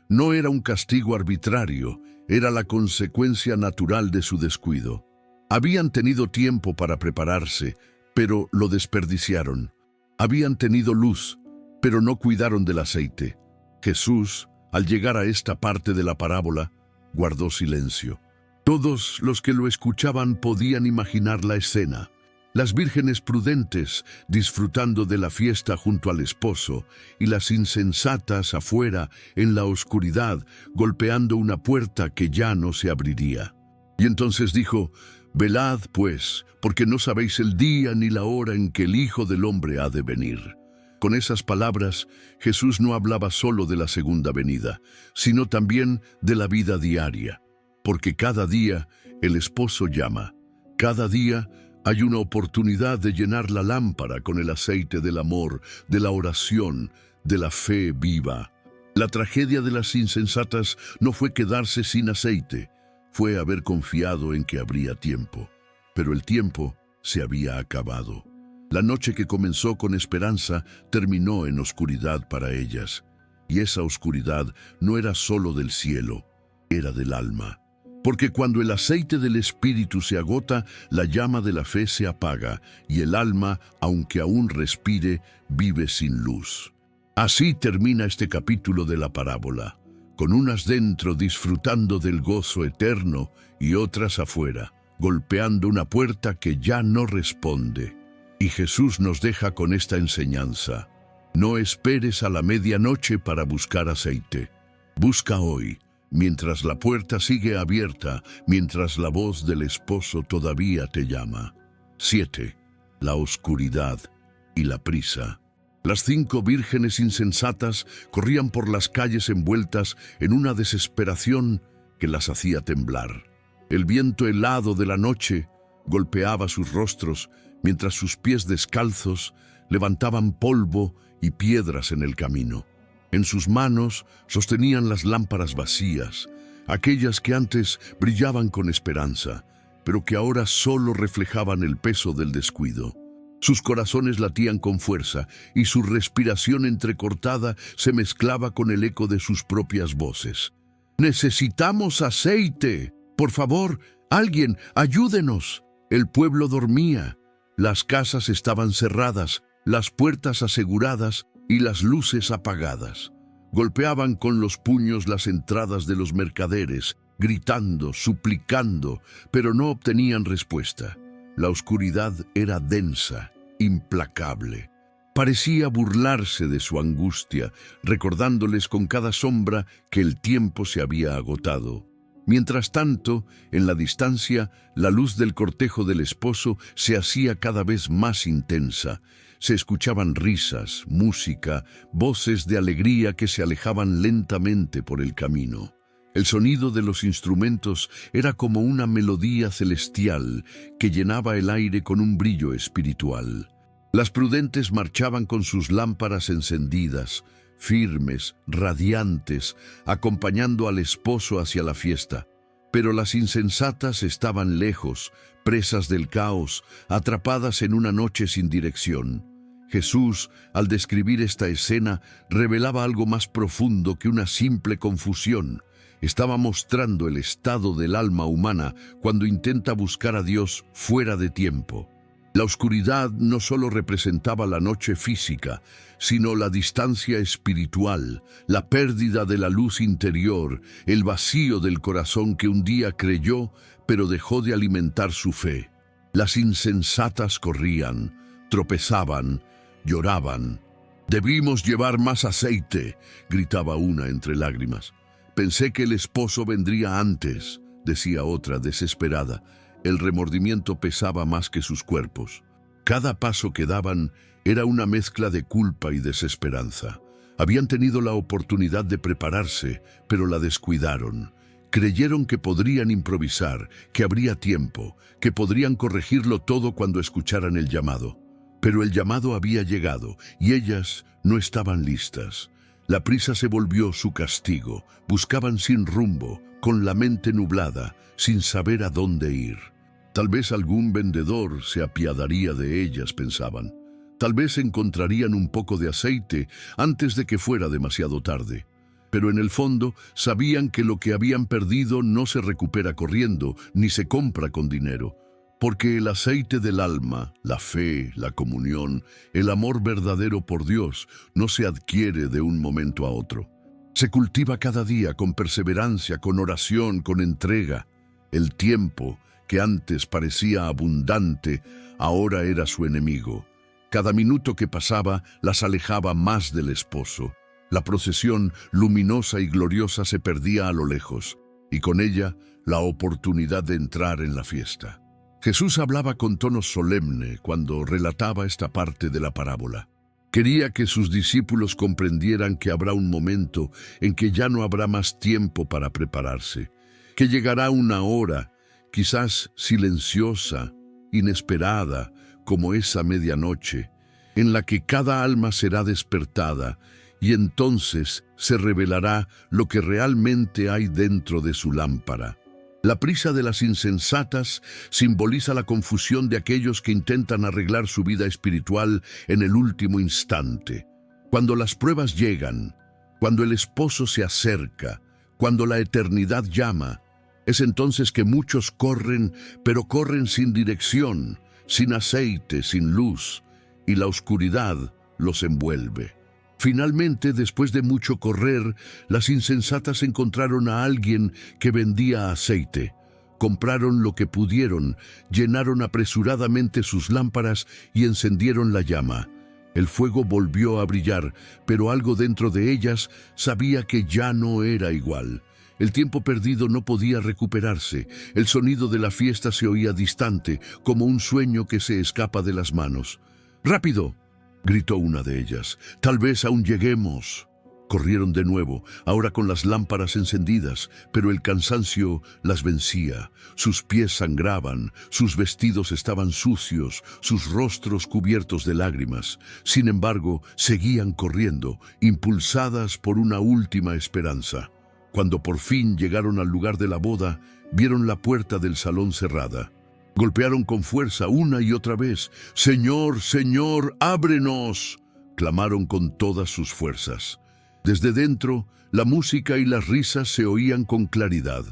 S1: No era un castigo arbitrario, era la consecuencia natural de su descuido. Habían tenido tiempo para prepararse, pero lo desperdiciaron. Habían tenido luz, pero no cuidaron del aceite. Jesús, al llegar a esta parte de la parábola, guardó silencio. Todos los que lo escuchaban podían imaginar la escena. Las vírgenes prudentes disfrutando de la fiesta junto al esposo y las insensatas afuera en la oscuridad golpeando una puerta que ya no se abriría. Y entonces dijo, «Velad, pues, porque no sabéis el día ni la hora en que el Hijo del Hombre ha de venir». Con esas palabras, Jesús no hablaba solo de la segunda venida, sino también de la vida diaria. Porque cada día el esposo llama, cada día hay una oportunidad de llenar la lámpara con el aceite del amor, de la oración, de la fe viva. La tragedia de las insensatas no fue quedarse sin aceite, fue haber confiado en que habría tiempo. Pero el tiempo se había acabado. La noche que comenzó con esperanza terminó en oscuridad para ellas. Y esa oscuridad no era solo del cielo, era del alma. Porque cuando el aceite del Espíritu se agota, la llama de la fe se apaga, y el alma, aunque aún respire, vive sin luz. Así termina este capítulo de la parábola, con unas dentro disfrutando del gozo eterno y otras afuera, golpeando una puerta que ya no responde. Y Jesús nos deja con esta enseñanza. No esperes a la medianoche para buscar aceite. Busca hoy, mientras la puerta sigue abierta, mientras la voz del esposo todavía te llama. 7. La oscuridad y la prisa. Las 5 vírgenes insensatas corrían por las calles envueltas en una desesperación que las hacía temblar. El viento helado de la noche golpeaba sus rostros mientras sus pies descalzos levantaban polvo y piedras en el camino. En sus manos sostenían las lámparas vacías, aquellas que antes brillaban con esperanza, pero que ahora solo reflejaban el peso del descuido. Sus corazones latían con fuerza y su respiración entrecortada se mezclaba con el eco de sus propias voces. «¡Necesitamos aceite! Por favor, alguien, ayúdenos». El pueblo dormía. Las casas estaban cerradas, las puertas aseguradas y las luces apagadas. Golpeaban con los puños las entradas de los mercaderes, gritando, suplicando, pero no obtenían respuesta. La oscuridad era densa, implacable. Parecía burlarse de su angustia, recordándoles con cada sombra que el tiempo se había agotado. Mientras tanto, en la distancia, la luz del cortejo del esposo se hacía cada vez más intensa. Se escuchaban risas, música, voces de alegría que se alejaban lentamente por el camino. El sonido de los instrumentos era como una melodía celestial que llenaba el aire con un brillo espiritual. Las prudentes marchaban con sus lámparas encendidas, firmes, radiantes, acompañando al esposo hacia la fiesta. Pero las insensatas estaban lejos, presas del caos, atrapadas en una noche sin dirección. Jesús, al describir esta escena, revelaba algo más profundo que una simple confusión. Estaba mostrando el estado del alma humana cuando intenta buscar a Dios fuera de tiempo. La oscuridad no solo representaba la noche física, sino la distancia espiritual, la pérdida de la luz interior, el vacío del corazón que un día creyó, pero dejó de alimentar su fe. Las insensatas corrían, tropezaban, lloraban. «Debimos llevar más aceite», gritaba una entre lágrimas. «Pensé que el esposo vendría antes», decía otra desesperada. El remordimiento pesaba más que sus cuerpos. Cada paso que daban era una mezcla de culpa y desesperanza. Habían tenido la oportunidad de prepararse, pero la descuidaron. Creyeron que podrían improvisar, que habría tiempo, que podrían corregirlo todo cuando escucharan el llamado. Pero el llamado había llegado y ellas no estaban listas. La prisa se volvió su castigo. Buscaban sin rumbo, con la mente nublada, sin saber a dónde ir. Tal vez algún vendedor se apiadaría de ellas, pensaban. Tal vez encontrarían un poco de aceite antes de que fuera demasiado tarde. Pero en el fondo sabían que lo que habían perdido no se recupera corriendo, ni se compra con dinero. Porque el aceite del alma, la fe, la comunión, el amor verdadero por Dios, no se adquiere de un momento a otro. Se cultiva cada día con perseverancia, con oración, con entrega. El tiempo, que antes parecía abundante, ahora era su enemigo. Cada minuto que pasaba las alejaba más del esposo. La procesión luminosa y gloriosa se perdía a lo lejos, y con ella la oportunidad de entrar en la fiesta. Jesús hablaba con tono solemne cuando relataba esta parte de la parábola. Quería que sus discípulos comprendieran que habrá un momento en que ya no habrá más tiempo para prepararse, que llegará una hora, quizás silenciosa, inesperada, como esa medianoche, en la que cada alma será despertada y entonces se revelará lo que realmente hay dentro de su lámpara. La prisa de las insensatas simboliza la confusión de aquellos que intentan arreglar su vida espiritual en el último instante. Cuando las pruebas llegan, cuando el esposo se acerca, cuando la eternidad llama, es entonces que muchos corren, pero corren sin dirección, sin aceite, sin luz, y la oscuridad los envuelve. Finalmente, después de mucho correr, las insensatas encontraron a alguien que vendía aceite. Compraron lo que pudieron, llenaron apresuradamente sus lámparas y encendieron la llama. El fuego volvió a brillar, pero algo dentro de ellas sabía que ya no era igual. El tiempo perdido no podía recuperarse. El sonido de la fiesta se oía distante, como un sueño que se escapa de las manos. «¡Rápido!», gritó una de ellas. Tal vez aún lleguemos. Corrieron de nuevo, ahora con las lámparas encendidas, pero el cansancio las vencía. Sus pies sangraban, sus vestidos estaban sucios, sus rostros cubiertos de lágrimas. Sin embargo, seguían corriendo, impulsadas por una última esperanza. Cuando por fin llegaron al lugar de la boda, vieron la puerta del salón cerrada. Golpearon con fuerza una y otra vez. «¡Señor, Señor, ábrenos!», clamaron con todas sus fuerzas. Desde dentro, la música y las risas se oían con claridad.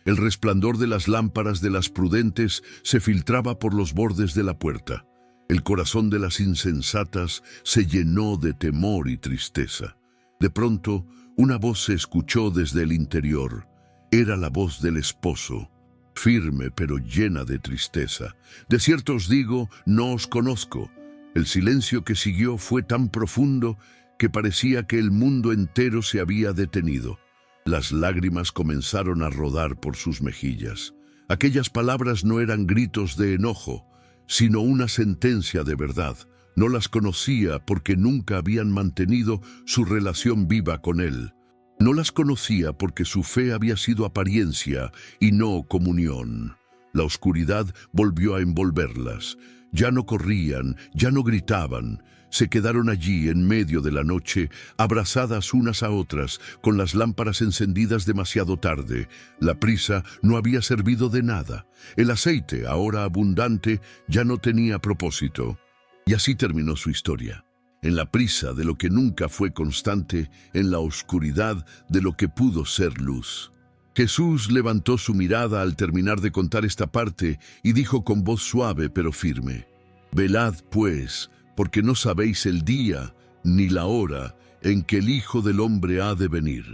S1: El resplandor de las lámparas de las prudentes se filtraba por los bordes de la puerta. El corazón de las insensatas se llenó de temor y tristeza. De pronto, una voz se escuchó desde el interior. Era la voz del esposo, firme pero llena de tristeza. «De cierto os digo, no os conozco». El silencio que siguió fue tan profundo que parecía que el mundo entero se había detenido. Las lágrimas comenzaron a rodar por sus mejillas. Aquellas palabras no eran gritos de enojo, sino una sentencia de verdad. No las conocía porque nunca habían mantenido su relación viva con él. No las conocía porque su fe había sido apariencia y no comunión. La oscuridad volvió a envolverlas. Ya no corrían, ya no gritaban. Se quedaron allí en medio de la noche, abrazadas unas a otras, con las lámparas encendidas demasiado tarde. La prisa no había servido de nada. El aceite, ahora abundante, ya no tenía propósito. Y así terminó su historia. En la prisa de lo que nunca fue constante, en la oscuridad de lo que pudo ser luz. Jesús levantó su mirada al terminar de contar esta parte y dijo con voz suave pero firme: «Velad, pues, porque no sabéis el día ni la hora en que el Hijo del Hombre ha de venir».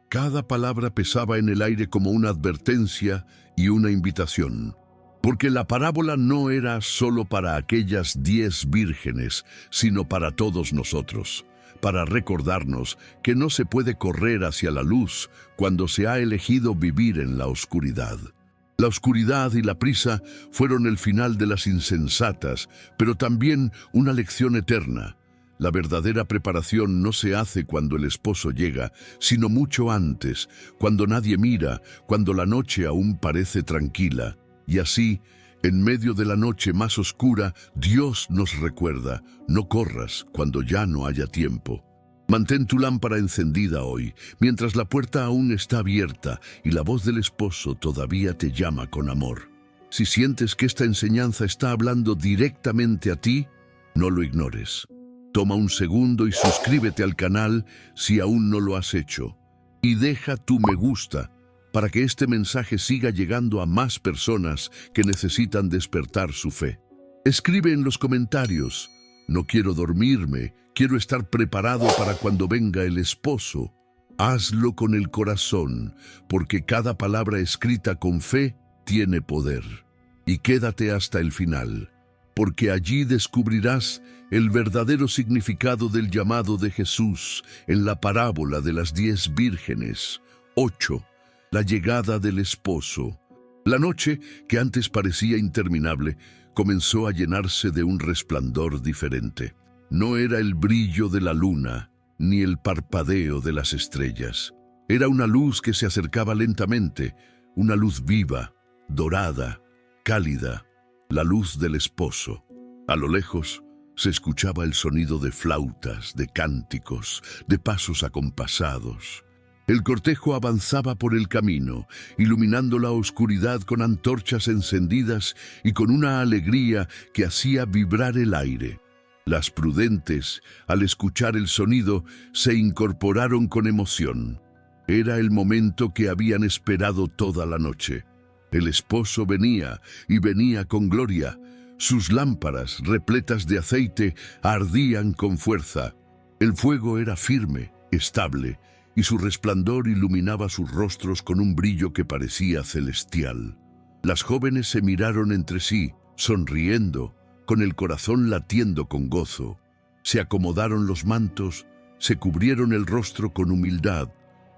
S1: Cada palabra pesaba en el aire como una advertencia y una invitación. Porque la parábola no era solo para aquellas 10 vírgenes, sino para todos nosotros, para recordarnos que no se puede correr hacia la luz cuando se ha elegido vivir en la oscuridad. La oscuridad y la prisa fueron el final de las insensatas, pero también una lección eterna. La verdadera preparación no se hace cuando el esposo llega, sino mucho antes, cuando nadie mira, cuando la noche aún parece tranquila. Y así, en medio de la noche más oscura, Dios nos recuerda: no corras cuando ya no haya tiempo. Mantén tu lámpara encendida hoy, mientras la puerta aún está abierta y la voz del esposo todavía te llama con amor. Si sientes que esta enseñanza está hablando directamente a ti, no lo ignores. Toma un segundo y suscríbete al canal si aún no lo has hecho. Y deja tu me gusta para que este mensaje siga llegando a más personas que necesitan despertar su fe. Escribe en los comentarios: «No quiero dormirme, quiero estar preparado para cuando venga el esposo». Hazlo con el corazón, porque cada palabra escrita con fe tiene poder. Y quédate hasta el final, porque allí descubrirás el verdadero significado del llamado de Jesús en la parábola de las 10 vírgenes. 8. La llegada del esposo. La noche, que antes parecía interminable, comenzó a llenarse de un resplandor diferente. No era el brillo de la luna, ni el parpadeo de las estrellas. Era una luz que se acercaba lentamente, una luz viva, dorada, cálida, la luz del esposo. A lo lejos se escuchaba el sonido de flautas, de cánticos, de pasos acompasados. El cortejo avanzaba por el camino, iluminando la oscuridad con antorchas encendidas y con una alegría que hacía vibrar el aire. Las prudentes, al escuchar el sonido, se incorporaron con emoción. Era el momento que habían esperado toda la noche. El esposo venía, y venía con gloria. Sus lámparas, repletas de aceite, ardían con fuerza. El fuego era firme, estable, y su resplandor iluminaba sus rostros con un brillo que parecía celestial. Las jóvenes se miraron entre sí, sonriendo, con el corazón latiendo con gozo. Se acomodaron los mantos, se cubrieron el rostro con humildad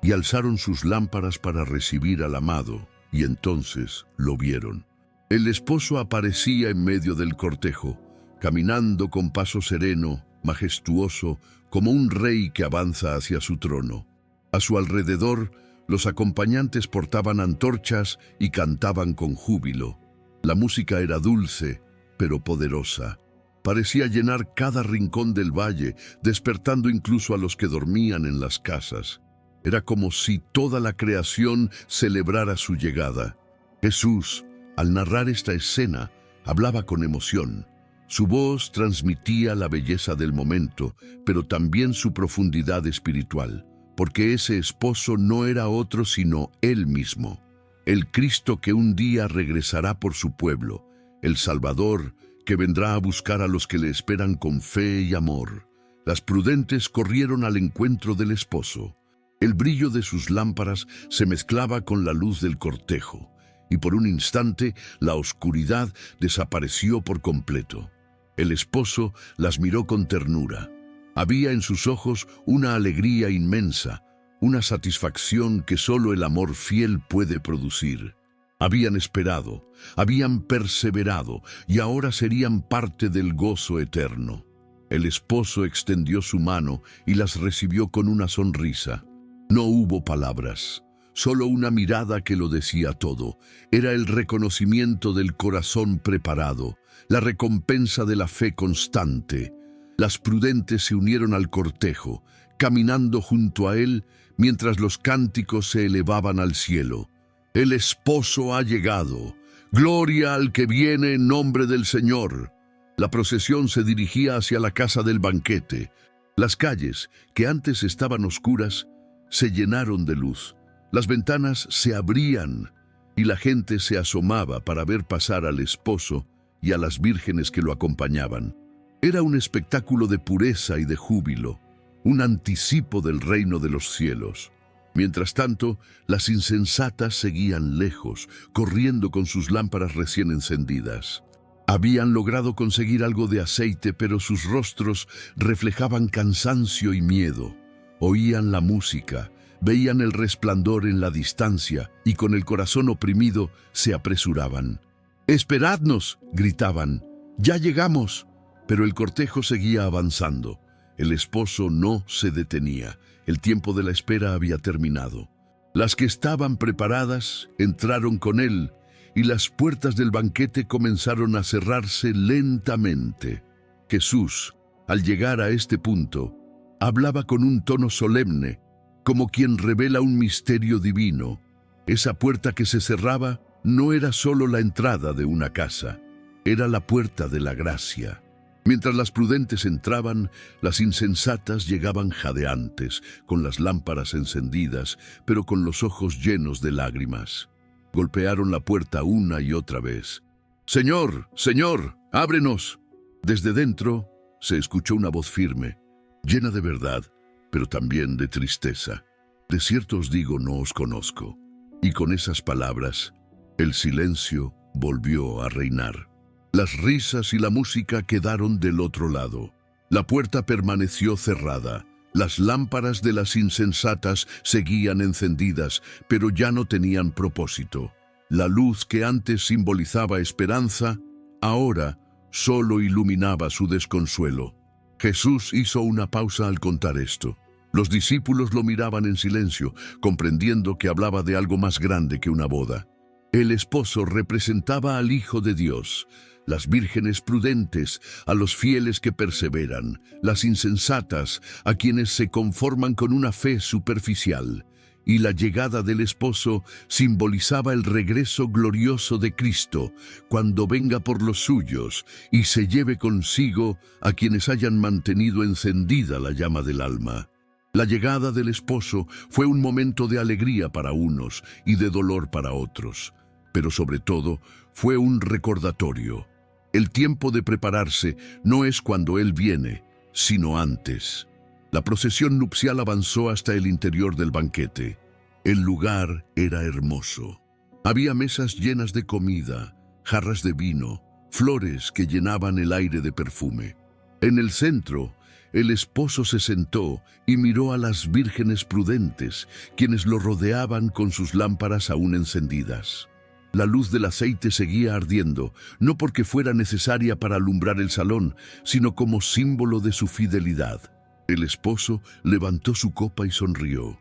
S1: y alzaron sus lámparas para recibir al amado, y entonces lo vieron. El esposo aparecía en medio del cortejo, caminando con paso sereno, majestuoso como un rey que avanza hacia su trono. A su alrededor, los acompañantes portaban antorchas y cantaban con júbilo. La música era dulce, pero poderosa. Parecía llenar cada rincón del valle, despertando incluso a los que dormían en las casas. Era como si toda la creación celebrara su llegada. Jesús, al narrar esta escena, hablaba con emoción. Su voz transmitía la belleza del momento, pero también su profundidad espiritual, porque ese esposo no era otro sino Él mismo, el Cristo que un día regresará por su pueblo, el Salvador que vendrá a buscar a los que le esperan con fe y amor. Las prudentes corrieron al encuentro del esposo. El brillo de sus lámparas se mezclaba con la luz del cortejo, y por un instante la oscuridad desapareció por completo. El esposo las miró con ternura. Había en sus ojos una alegría inmensa, una satisfacción que solo el amor fiel puede producir. Habían esperado, habían perseverado y ahora serían parte del gozo eterno. El esposo extendió su mano y las recibió con una sonrisa. No hubo palabras, solo una mirada que lo decía todo. Era el reconocimiento del corazón preparado, la recompensa de la fe constante. Las prudentes se unieron al cortejo, caminando junto a él mientras los cánticos se elevaban al cielo. El esposo ha llegado. Gloria al que viene en nombre del Señor. La procesión se dirigía hacia la casa del banquete. Las calles, que antes estaban oscuras, se llenaron de luz. Las ventanas se abrían y la gente se asomaba para ver pasar al esposo y a las vírgenes que lo acompañaban. Era un espectáculo de pureza y de júbilo, un anticipo del reino de los cielos. Mientras tanto, las insensatas seguían lejos, corriendo con sus lámparas recién encendidas. Habían logrado conseguir algo de aceite, pero sus rostros reflejaban cansancio y miedo. Oían la música, veían el resplandor en la distancia y con el corazón oprimido se apresuraban. «¡Esperadnos!», gritaban. «¡Ya llegamos!». Pero el cortejo seguía avanzando. El esposo no se detenía. El tiempo de la espera había terminado. Las que estaban preparadas entraron con él y las puertas del banquete comenzaron a cerrarse lentamente. Jesús, al llegar a este punto, hablaba con un tono solemne, como quien revela un misterio divino. Esa puerta que se cerraba no era solo la entrada de una casa, era la puerta de la gracia. Mientras las prudentes entraban, las insensatas llegaban jadeantes, con las lámparas encendidas, pero con los ojos llenos de lágrimas. Golpearon la puerta una y otra vez. «¡Señor! ¡Señor! ¡Ábrenos!». Desde dentro se escuchó una voz firme, llena de verdad, pero también de tristeza. «De cierto os digo, no os conozco». Y con esas palabras, el silencio volvió a reinar. Las risas y la música quedaron del otro lado. La puerta permaneció cerrada. Las lámparas de las insensatas seguían encendidas, pero ya no tenían propósito. La luz que antes simbolizaba esperanza, ahora solo iluminaba su desconsuelo. Jesús hizo una pausa al contar esto. Los discípulos lo miraban en silencio, comprendiendo que hablaba de algo más grande que una boda. El esposo representaba al Hijo de Dios, las vírgenes prudentes, a los fieles que perseveran, las insensatas, a quienes se conforman con una fe superficial, y la llegada del esposo simbolizaba el regreso glorioso de Cristo, cuando venga por los suyos y se lleve consigo a quienes hayan mantenido encendida la llama del alma. La llegada del esposo fue un momento de alegría para unos y de dolor para otros, pero sobre todo fue un recordatorio. El tiempo de prepararse no es cuando Él viene, sino antes. La procesión nupcial avanzó hasta el interior del banquete. El lugar era hermoso. Había mesas llenas de comida, jarras de vino, flores que llenaban el aire de perfume. En el centro, el esposo se sentó y miró a las vírgenes prudentes, quienes lo rodeaban con sus lámparas aún encendidas. La luz del aceite seguía ardiendo, no porque fuera necesaria para alumbrar el salón, sino como símbolo de su fidelidad. El esposo levantó su copa y sonrió.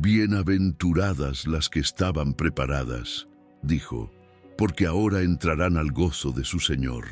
S1: «Bienaventuradas las que estaban preparadas», dijo, «porque ahora entrarán al gozo de su Señor».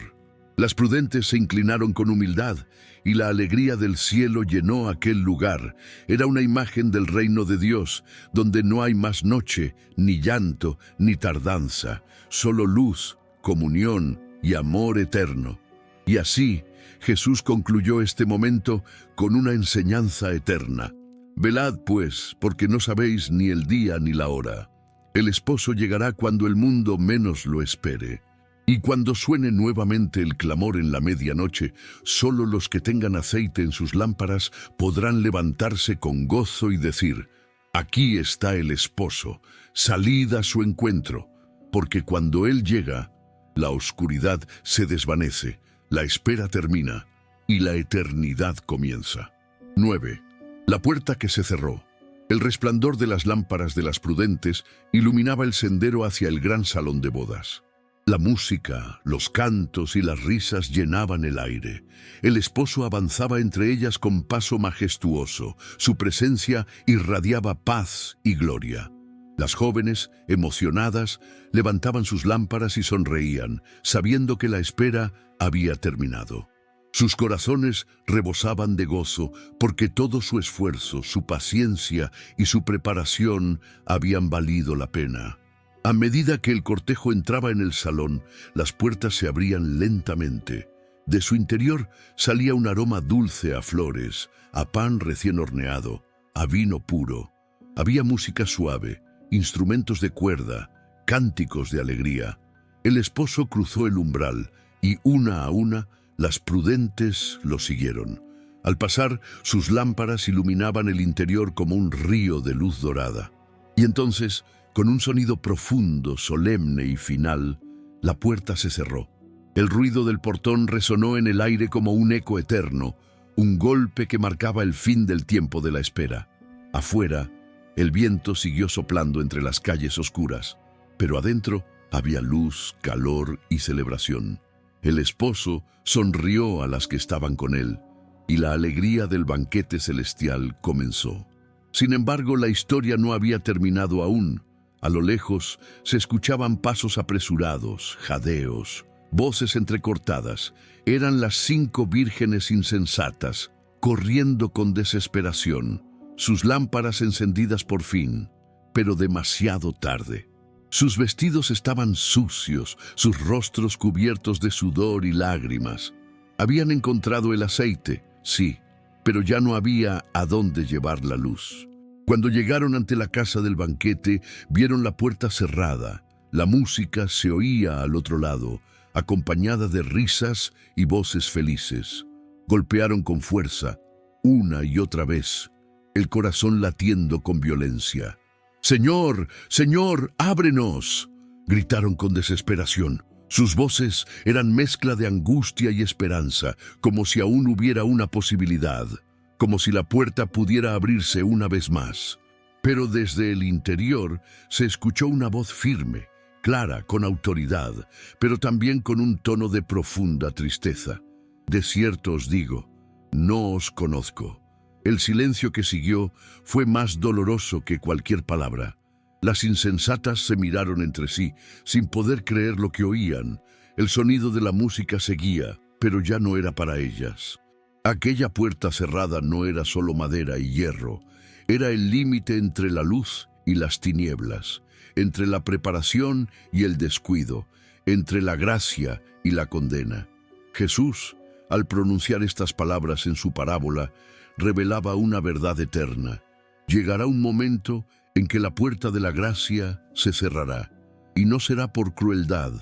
S1: Las prudentes se inclinaron con humildad, y la alegría del cielo llenó aquel lugar. Era una imagen del reino de Dios, donde no hay más noche, ni llanto, ni tardanza, solo luz, comunión y amor eterno. Y así, Jesús concluyó este momento con una enseñanza eterna. «Velad, pues, porque no sabéis ni el día ni la hora. El esposo llegará cuando el mundo menos lo espere. Y cuando suene nuevamente el clamor en la medianoche, solo los que tengan aceite en sus lámparas podrán levantarse con gozo y decir: aquí está el esposo, salid a su encuentro, porque cuando él llega, la oscuridad se desvanece, la espera termina y la eternidad comienza». 9. La puerta que se cerró. El resplandor de las lámparas de las prudentes iluminaba el sendero hacia el gran salón de bodas. La música, los cantos y las risas llenaban el aire. El esposo avanzaba entre ellas con paso majestuoso. Su presencia irradiaba paz y gloria. Las jóvenes, emocionadas, levantaban sus lámparas y sonreían, sabiendo que la espera había terminado. Sus corazones rebosaban de gozo, porque todo su esfuerzo, su paciencia y su preparación habían valido la pena. A medida que el cortejo entraba en el salón, las puertas se abrían lentamente. De su interior salía un aroma dulce a flores, a pan recién horneado, a vino puro. Había música suave, instrumentos de cuerda, cánticos de alegría. El esposo cruzó el umbral y, una a una, las prudentes lo siguieron. Al pasar, sus lámparas iluminaban el interior como un río de luz dorada. Y entonces, con un sonido profundo, solemne y final, la puerta se cerró. El ruido del portón resonó en el aire como un eco eterno, un golpe que marcaba el fin del tiempo de la espera. Afuera, el viento siguió soplando entre las calles oscuras, pero adentro había luz, calor y celebración. El esposo sonrió a las que estaban con él, y la alegría del banquete celestial comenzó. Sin embargo, la historia no había terminado aún. A lo lejos se escuchaban pasos apresurados, jadeos, voces entrecortadas. Eran las 5 vírgenes insensatas, corriendo con desesperación, sus lámparas encendidas por fin, pero demasiado tarde. Sus vestidos estaban sucios, sus rostros cubiertos de sudor y lágrimas. Habían encontrado el aceite, sí, pero ya no había a dónde llevar la luz. Cuando llegaron ante la casa del banquete, vieron la puerta cerrada. La música se oía al otro lado, acompañada de risas y voces felices. Golpearon con fuerza, una y otra vez, el corazón latiendo con violencia. «¡Señor! ¡Señor! ¡Ábrenos!», gritaron con desesperación. Sus voces eran mezcla de angustia y esperanza, como si aún hubiera una posibilidad, como si la puerta pudiera abrirse una vez más. Pero desde el interior se escuchó una voz firme, clara, con autoridad, pero también con un tono de profunda tristeza. «De cierto os digo, no os conozco». El silencio que siguió fue más doloroso que cualquier palabra. Las insensatas se miraron entre sí, sin poder creer lo que oían. El sonido de la música seguía, pero ya no era para ellas. Aquella puerta cerrada no era solo madera y hierro, era el límite entre la luz y las tinieblas, entre la preparación y el descuido, entre la gracia y la condena. Jesús, al pronunciar estas palabras en su parábola, revelaba una verdad eterna. Llegará un momento en que la puerta de la gracia se cerrará, y no será por crueldad,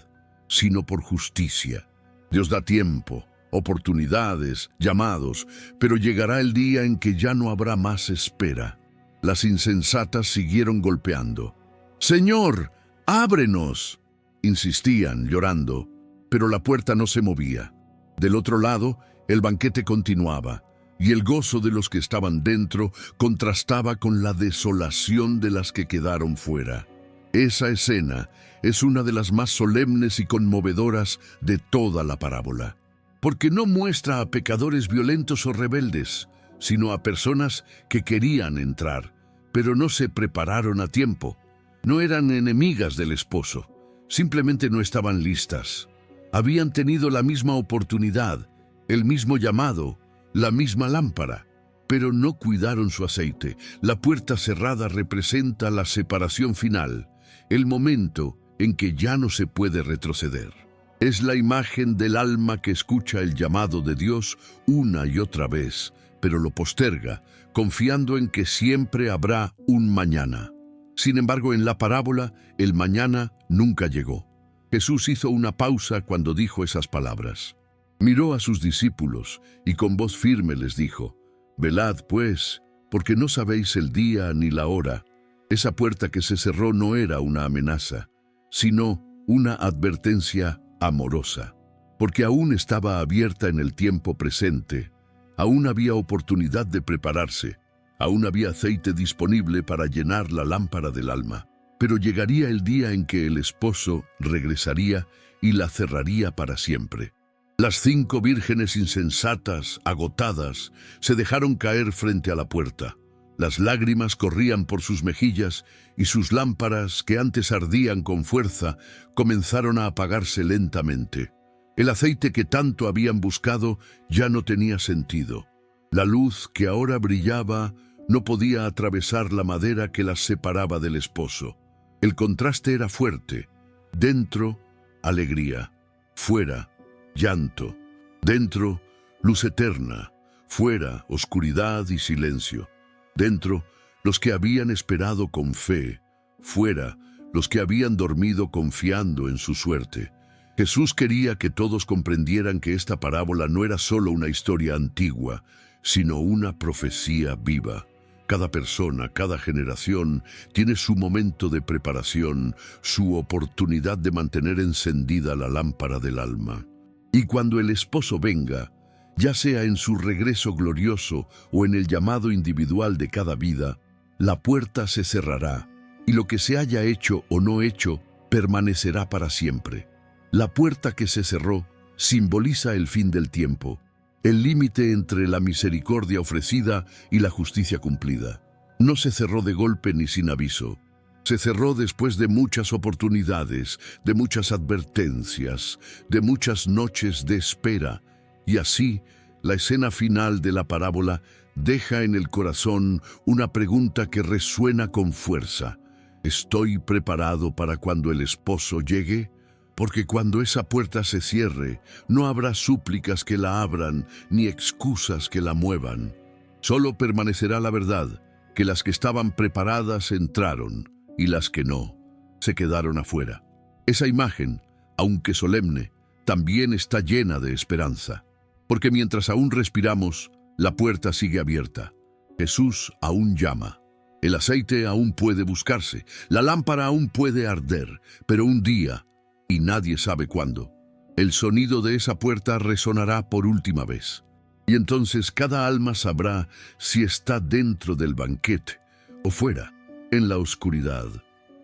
S1: sino por justicia. Dios da tiempo, oportunidades, llamados, pero llegará el día en que ya no habrá más espera. Las insensatas siguieron golpeando. «¡Señor, ábrenos!», insistían, llorando, pero la puerta no se movía. Del otro lado, el banquete continuaba, y el gozo de los que estaban dentro contrastaba con la desolación de las que quedaron fuera. Esa escena es una de las más solemnes y conmovedoras de toda la parábola, porque no muestra a pecadores violentos o rebeldes, sino a personas que querían entrar, pero no se prepararon a tiempo. No eran enemigas del esposo, simplemente no estaban listas. Habían tenido la misma oportunidad, el mismo llamado, la misma lámpara, pero no cuidaron su aceite. La puerta cerrada representa la separación final, el momento en que ya no se puede retroceder. Es la imagen del alma que escucha el llamado de Dios una y otra vez, pero lo posterga, confiando en que siempre habrá un mañana. Sin embargo, en la parábola, el mañana nunca llegó. Jesús hizo una pausa cuando dijo esas palabras. Miró a sus discípulos y con voz firme les dijo: «Velad, pues, porque no sabéis el día ni la hora». Esa puerta que se cerró no era una amenaza, sino una advertencia amorosa, porque aún estaba abierta en el tiempo presente, aún había oportunidad de prepararse, aún había aceite disponible para llenar la lámpara del alma, pero llegaría el día en que el esposo regresaría y la cerraría para siempre. Las 5 vírgenes insensatas, agotadas, se dejaron caer frente a la puerta. Las lágrimas corrían por sus mejillas y sus lámparas, que antes ardían con fuerza, comenzaron a apagarse lentamente. El aceite que tanto habían buscado ya no tenía sentido. La luz que ahora brillaba no podía atravesar la madera que las separaba del esposo. El contraste era fuerte. Dentro, alegría. Fuera, llanto. Dentro, luz eterna. Fuera, oscuridad y silencio. Dentro, los que habían esperado con fe. Fuera, los que habían dormido confiando en su suerte. Jesús quería que todos comprendieran que esta parábola no era solo una historia antigua, sino una profecía viva. Cada persona, cada generación tiene su momento de preparación, su oportunidad de mantener encendida la lámpara del alma. Y cuando el esposo venga, ya sea en su regreso glorioso o en el llamado individual de cada vida, la puerta se cerrará y lo que se haya hecho o no hecho permanecerá para siempre. La puerta que se cerró simboliza el fin del tiempo, el límite entre la misericordia ofrecida y la justicia cumplida. No se cerró de golpe ni sin aviso. Se cerró después de muchas oportunidades, de muchas advertencias, de muchas noches de espera. Y así, la escena final de la parábola deja en el corazón una pregunta que resuena con fuerza. ¿Estoy preparado para cuando el esposo llegue? Porque cuando esa puerta se cierre, no habrá súplicas que la abran, ni excusas que la muevan. Solo permanecerá la verdad, que las que estaban preparadas entraron, y las que no, se quedaron afuera. Esa imagen, aunque solemne, también está llena de esperanza. Porque mientras aún respiramos, la puerta sigue abierta. Jesús aún llama. El aceite aún puede buscarse, la lámpara aún puede arder, pero un día, y nadie sabe cuándo, el sonido de esa puerta resonará por última vez. Y entonces cada alma sabrá si está dentro del banquete o fuera, en la oscuridad.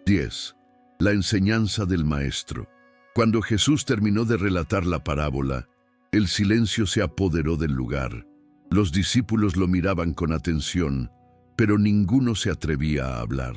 S1: 10. La enseñanza del Maestro. Cuando Jesús terminó de relatar la parábola, el silencio se apoderó del lugar. Los discípulos lo miraban con atención, pero ninguno se atrevía a hablar.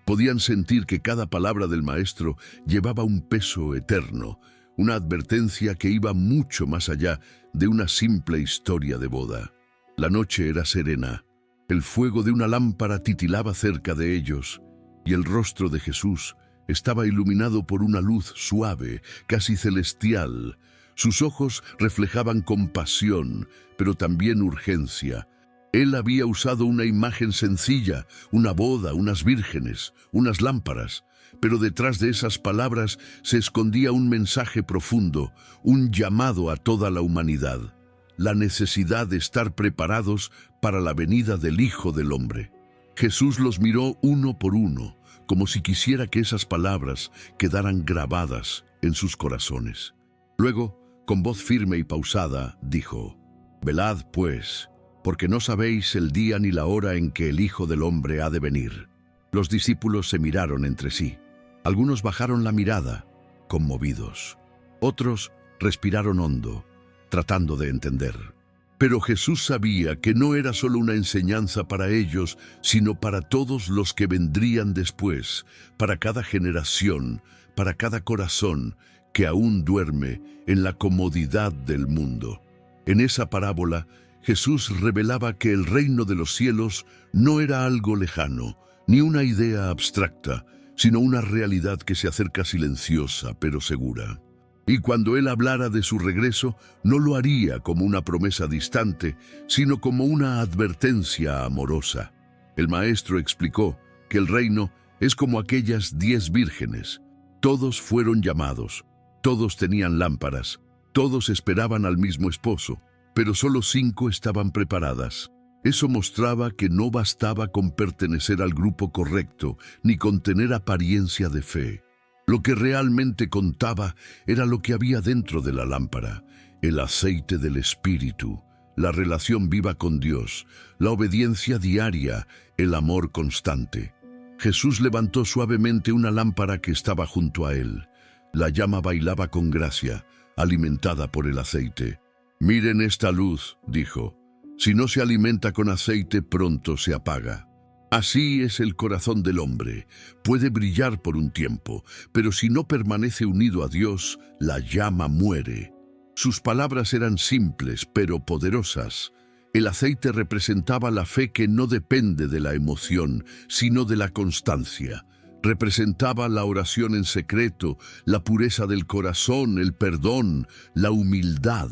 S1: Podían sentir que cada palabra del Maestro llevaba un peso eterno, una advertencia que iba mucho más allá de una simple historia de boda. La noche era serena, el fuego de una lámpara titilaba cerca de ellos, y el rostro de Jesús estaba iluminado por una luz suave, casi celestial. Sus ojos reflejaban compasión, pero también urgencia. Él había usado una imagen sencilla, una boda, unas vírgenes, unas lámparas, pero detrás de esas palabras se escondía un mensaje profundo, un llamado a toda la humanidad, la necesidad de estar preparados para la venida del Hijo del Hombre. Jesús los miró uno por uno, como si quisiera que esas palabras quedaran grabadas en sus corazones. Luego, con voz firme y pausada, dijo: «Velad, pues, porque no sabéis el día ni la hora en que el Hijo del Hombre ha de venir». Los discípulos se miraron entre sí. Algunos bajaron la mirada, conmovidos. Otros respiraron hondo, tratando de entender. Pero Jesús sabía que no era solo una enseñanza para ellos, sino para todos los que vendrían después, para cada generación, para cada corazón que aún duerme en la comodidad del mundo. En esa parábola, Jesús revelaba que el reino de los cielos no era algo lejano, ni una idea abstracta, sino una realidad que se acerca silenciosa pero segura. Y cuando Él hablara de su regreso, no lo haría como una promesa distante, sino como una advertencia amorosa. El Maestro explicó que el reino es como aquellas 10 vírgenes. Todos fueron llamados, todos tenían lámparas, todos esperaban al mismo esposo, pero solo 5 estaban preparadas. Eso mostraba que no bastaba con pertenecer al grupo correcto, ni con tener apariencia de fe. Lo que realmente contaba era lo que había dentro de la lámpara, el aceite del Espíritu, la relación viva con Dios, la obediencia diaria, el amor constante. Jesús levantó suavemente una lámpara que estaba junto a él. La llama bailaba con gracia, alimentada por el aceite. «Miren esta luz», dijo. «Si no se alimenta con aceite, pronto se apaga». Así es el corazón del hombre. Puede brillar por un tiempo, pero si no permanece unido a Dios, la llama muere. Sus palabras eran simples, pero poderosas. El aceite representaba la fe que no depende de la emoción, sino de la constancia. Representaba la oración en secreto, la pureza del corazón, el perdón, la humildad.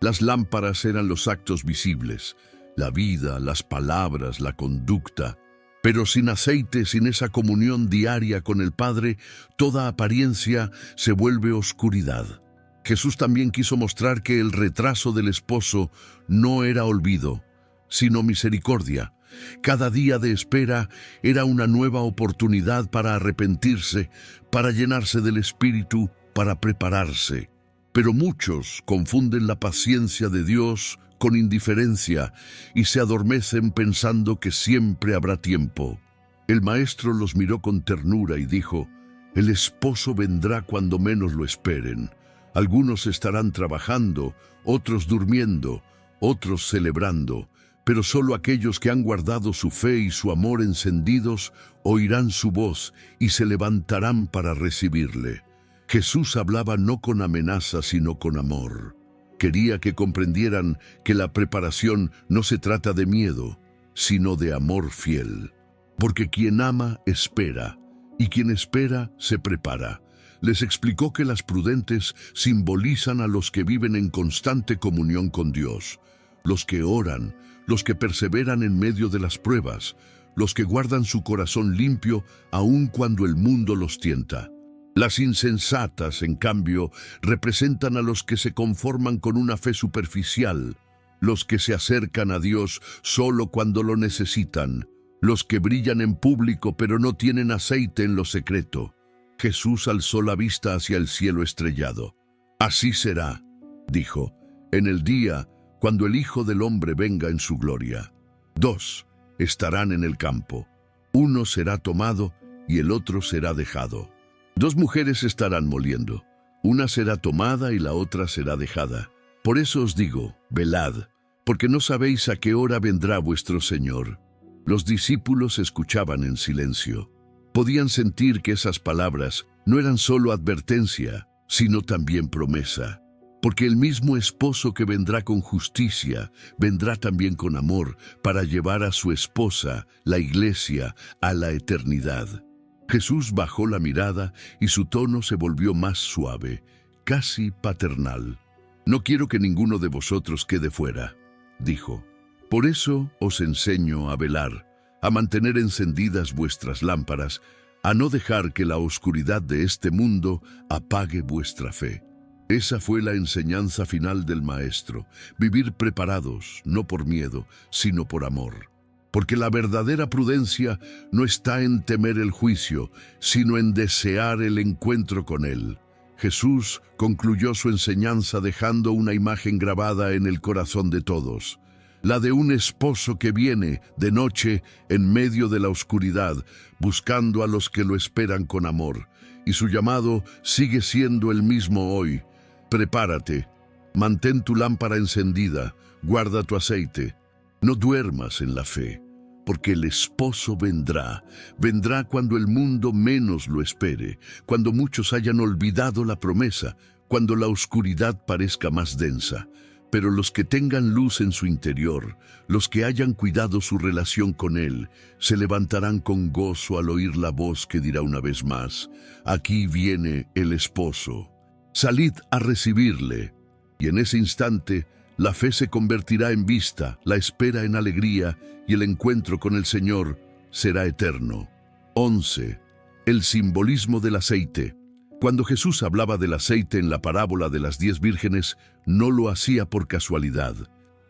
S1: Las lámparas eran los actos visibles, la vida, las palabras, la conducta. Pero sin aceite, sin esa comunión diaria con el Padre, toda apariencia se vuelve oscuridad. Jesús también quiso mostrar que el retraso del esposo no era olvido, sino misericordia. Cada día de espera era una nueva oportunidad para arrepentirse, para llenarse del Espíritu, para prepararse. Pero muchos confunden la paciencia de Dios con indiferencia y se adormecen pensando que siempre habrá tiempo. El Maestro los miró con ternura y dijo: «El esposo vendrá cuando menos lo esperen. Algunos estarán trabajando, otros durmiendo, otros celebrando, pero solo aquellos que han guardado su fe y su amor encendidos oirán su voz y se levantarán para recibirle». Jesús hablaba no con amenaza, sino con amor. Quería que comprendieran que la preparación no se trata de miedo, sino de amor fiel. Porque quien ama, espera, y quien espera, se prepara. Les explicó que las prudentes simbolizan a los que viven en constante comunión con Dios, los que oran, los que perseveran en medio de las pruebas, los que guardan su corazón limpio aun cuando el mundo los tienta. Las insensatas, en cambio, representan a los que se conforman con una fe superficial, los que se acercan a Dios solo cuando lo necesitan, los que brillan en público pero no tienen aceite en lo secreto. Jesús alzó la vista hacia el cielo estrellado. «Así será», dijo, «en el día cuando el Hijo del Hombre venga en su gloria. 2 estarán en el campo, uno será tomado y el otro será dejado. 2 mujeres estarán moliendo, una será tomada y la otra será dejada. Por eso os digo, velad, porque no sabéis a qué hora vendrá vuestro Señor». Los discípulos escuchaban en silencio. Podían sentir que esas palabras no eran solo advertencia, sino también promesa. Porque el mismo esposo que vendrá con justicia, vendrá también con amor para llevar a su esposa, la iglesia, a la eternidad. Jesús bajó la mirada y su tono se volvió más suave, casi paternal. «No quiero que ninguno de vosotros quede fuera», dijo. «Por eso os enseño a velar, a mantener encendidas vuestras lámparas, a no dejar que la oscuridad de este mundo apague vuestra fe». Esa fue la enseñanza final del Maestro: vivir preparados, no por miedo, sino por amor. Porque la verdadera prudencia no está en temer el juicio, sino en desear el encuentro con Él. Jesús concluyó su enseñanza dejando una imagen grabada en el corazón de todos. la de un esposo que viene de noche en medio de la oscuridad, buscando a los que lo esperan con amor. Y su llamado sigue siendo el mismo hoy. Prepárate, mantén tu lámpara encendida, guarda tu aceite. No duermas en la fe, porque el esposo vendrá. Vendrá cuando el mundo menos lo espere, cuando muchos hayan olvidado la promesa, cuando la oscuridad parezca más densa. Pero los que tengan luz en su interior, los que hayan cuidado su relación con Él, se levantarán con gozo al oír la voz que dirá una vez más: aquí viene el esposo. Salid a recibirle. Y en ese instante, la fe se convertirá en vista, la espera en alegría, y el encuentro con el Señor será eterno. 11. El simbolismo del aceite. Cuando Jesús hablaba del aceite en la parábola de las 10 vírgenes, no lo hacía por casualidad.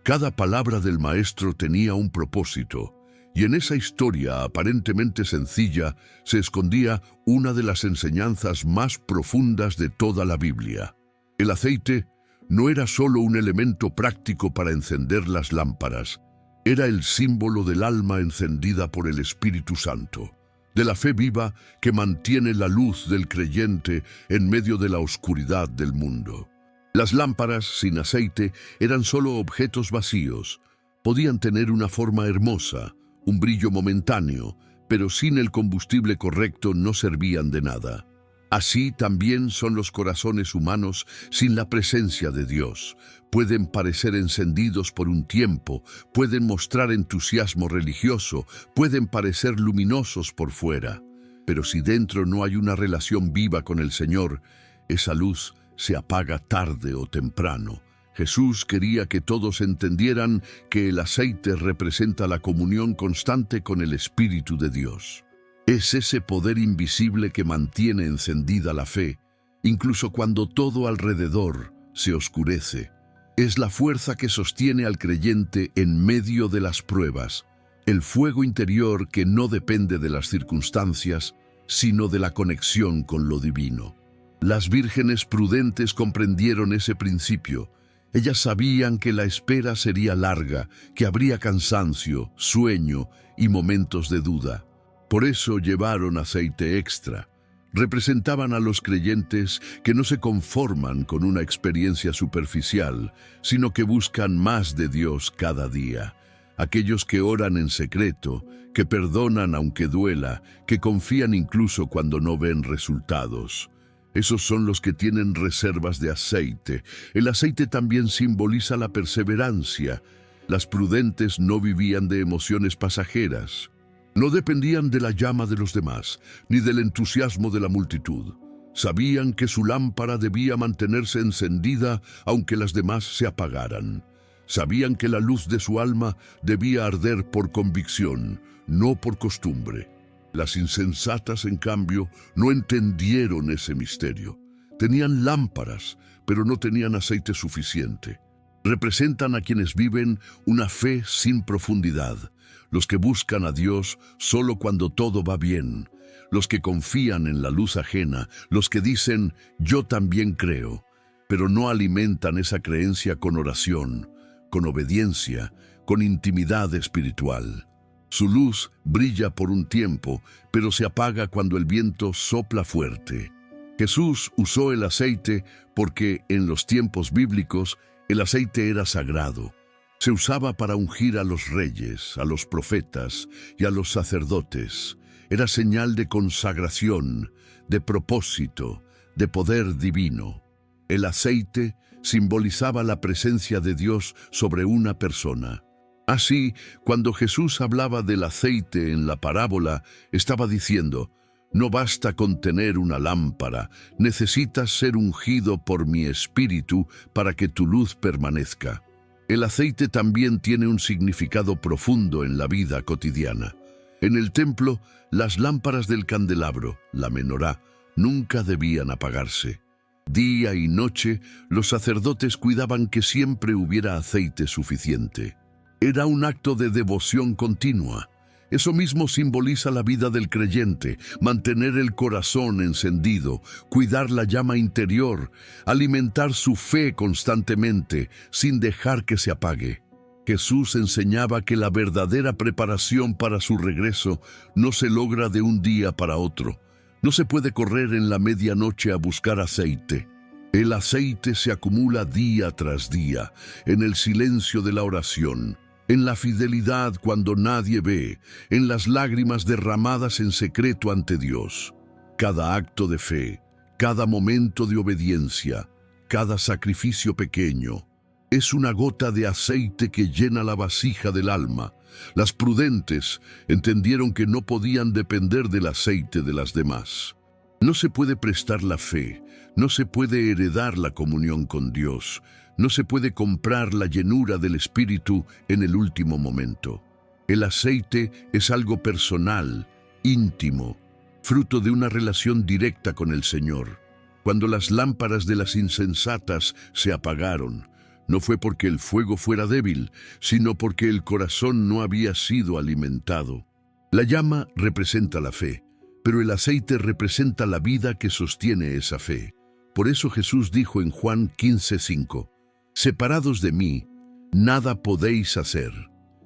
S1: Cada palabra del Maestro tenía un propósito, y en esa historia aparentemente sencilla se escondía una de las enseñanzas más profundas de toda la Biblia. El aceite no era solo un elemento práctico para encender las lámparas, era el símbolo del alma encendida por el Espíritu Santo, de la fe viva que mantiene la luz del creyente en medio de la oscuridad del mundo. Las lámparas sin aceite eran solo objetos vacíos. Podían tener una forma hermosa, un brillo momentáneo, pero sin el combustible correcto no servían de nada. Así también son los corazones humanos sin la presencia de Dios. Pueden parecer encendidos por un tiempo, pueden mostrar entusiasmo religioso, pueden parecer luminosos por fuera. Pero si dentro no hay una relación viva con el Señor, esa luz se apaga tarde o temprano. Jesús quería que todos entendieran que el aceite representa la comunión constante con el Espíritu de Dios. Es ese poder invisible que mantiene encendida la fe, incluso cuando todo alrededor se oscurece. Es la fuerza que sostiene al creyente en medio de las pruebas, el fuego interior que no depende de las circunstancias, sino de la conexión con lo divino. Las vírgenes prudentes comprendieron ese principio. Ellas sabían que la espera sería larga, que habría cansancio, sueño y momentos de duda. Por eso llevaron aceite extra. Representaban a los creyentes que no se conforman con una experiencia superficial, sino que buscan más de Dios cada día. Aquellos que oran en secreto, que perdonan aunque duela, que confían incluso cuando no ven resultados. Esos son los que tienen reservas de aceite. El aceite también simboliza la perseverancia. Las prudentes no vivían de emociones pasajeras. No dependían de la llama de los demás, ni del entusiasmo de la multitud. Sabían que su lámpara debía mantenerse encendida aunque las demás se apagaran. Sabían que la luz de su alma debía arder por convicción, no por costumbre. Las insensatas, en cambio, no entendieron ese misterio. Tenían lámparas, pero no tenían aceite suficiente. Representan a quienes viven una fe sin profundidad, los que buscan a Dios solo cuando todo va bien, los que confían en la luz ajena, los que dicen «yo también creo», pero no alimentan esa creencia con oración, con obediencia, con intimidad espiritual. Su luz brilla por un tiempo, pero se apaga cuando el viento sopla fuerte. Jesús usó el aceite porque en los tiempos bíblicos el aceite era sagrado. Se usaba para ungir a los reyes, a los profetas y a los sacerdotes. Era señal de consagración, de propósito, de poder divino. El aceite simbolizaba la presencia de Dios sobre una persona. Así, cuando Jesús hablaba del aceite en la parábola, estaba diciendo: no basta con tener una lámpara, necesitas ser ungido por mi espíritu para que tu luz permanezca. El aceite también tiene un significado profundo en la vida cotidiana. En el templo, las lámparas del candelabro, la menorá, nunca debían apagarse. Día y noche, los sacerdotes cuidaban que siempre hubiera aceite suficiente. Era un acto de devoción continua. Eso mismo simboliza la vida del creyente: mantener el corazón encendido, cuidar la llama interior, alimentar su fe constantemente, sin dejar que se apague. Jesús enseñaba que la verdadera preparación para su regreso no se logra de un día para otro. No se puede correr en la medianoche a buscar aceite. El aceite se acumula día tras día, en el silencio de la oración, en la fidelidad cuando nadie ve, en las lágrimas derramadas en secreto ante Dios. Cada acto de fe, cada momento de obediencia, cada sacrificio pequeño, es una gota de aceite que llena la vasija del alma. Las prudentes entendieron que no podían depender del aceite de las demás. No se puede prestar la fe, no se puede heredar la comunión con Dios, no se puede comprar la llenura del Espíritu en el último momento. El aceite es algo personal, íntimo, fruto de una relación directa con el Señor. Cuando las lámparas de las insensatas se apagaron, no fue porque el fuego fuera débil, sino porque el corazón no había sido alimentado. La llama representa la fe, pero el aceite representa la vida que sostiene esa fe. Por eso Jesús dijo en Juan 15:5, «Separados de mí, nada podéis hacer».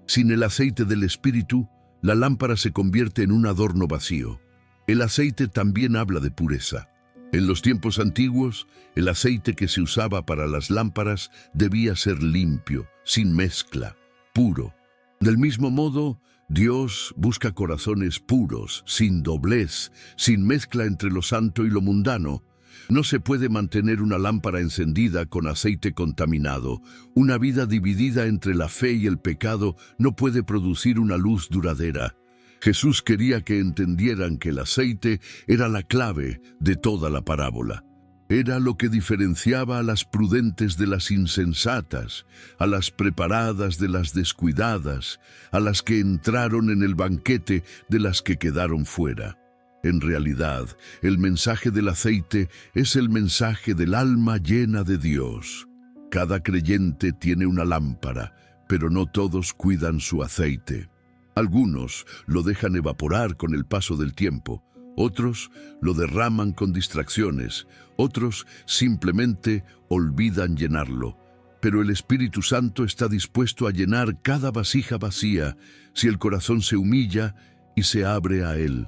S1: Sin el aceite del Espíritu, la lámpara se convierte en un adorno vacío. El aceite también habla de pureza. En los tiempos antiguos, el aceite que se usaba para las lámparas debía ser limpio, sin mezcla, puro. Del mismo modo, Dios busca corazones puros, sin doblez, sin mezcla entre lo santo y lo mundano. No se puede mantener una lámpara encendida con aceite contaminado. Una vida dividida entre la fe y el pecado no puede producir una luz duradera. Jesús quería que entendieran que el aceite era la clave de toda la parábola. Era lo que diferenciaba a las prudentes de las insensatas, a las preparadas de las descuidadas, a las que entraron en el banquete de las que quedaron fuera. En realidad, el mensaje del aceite es el mensaje del alma llena de Dios. Cada creyente tiene una lámpara, pero no todos cuidan su aceite. Algunos lo dejan evaporar con el paso del tiempo, otros lo derraman con distracciones, otros simplemente olvidan llenarlo. Pero el Espíritu Santo está dispuesto a llenar cada vasija vacía si el corazón se humilla y se abre a Él.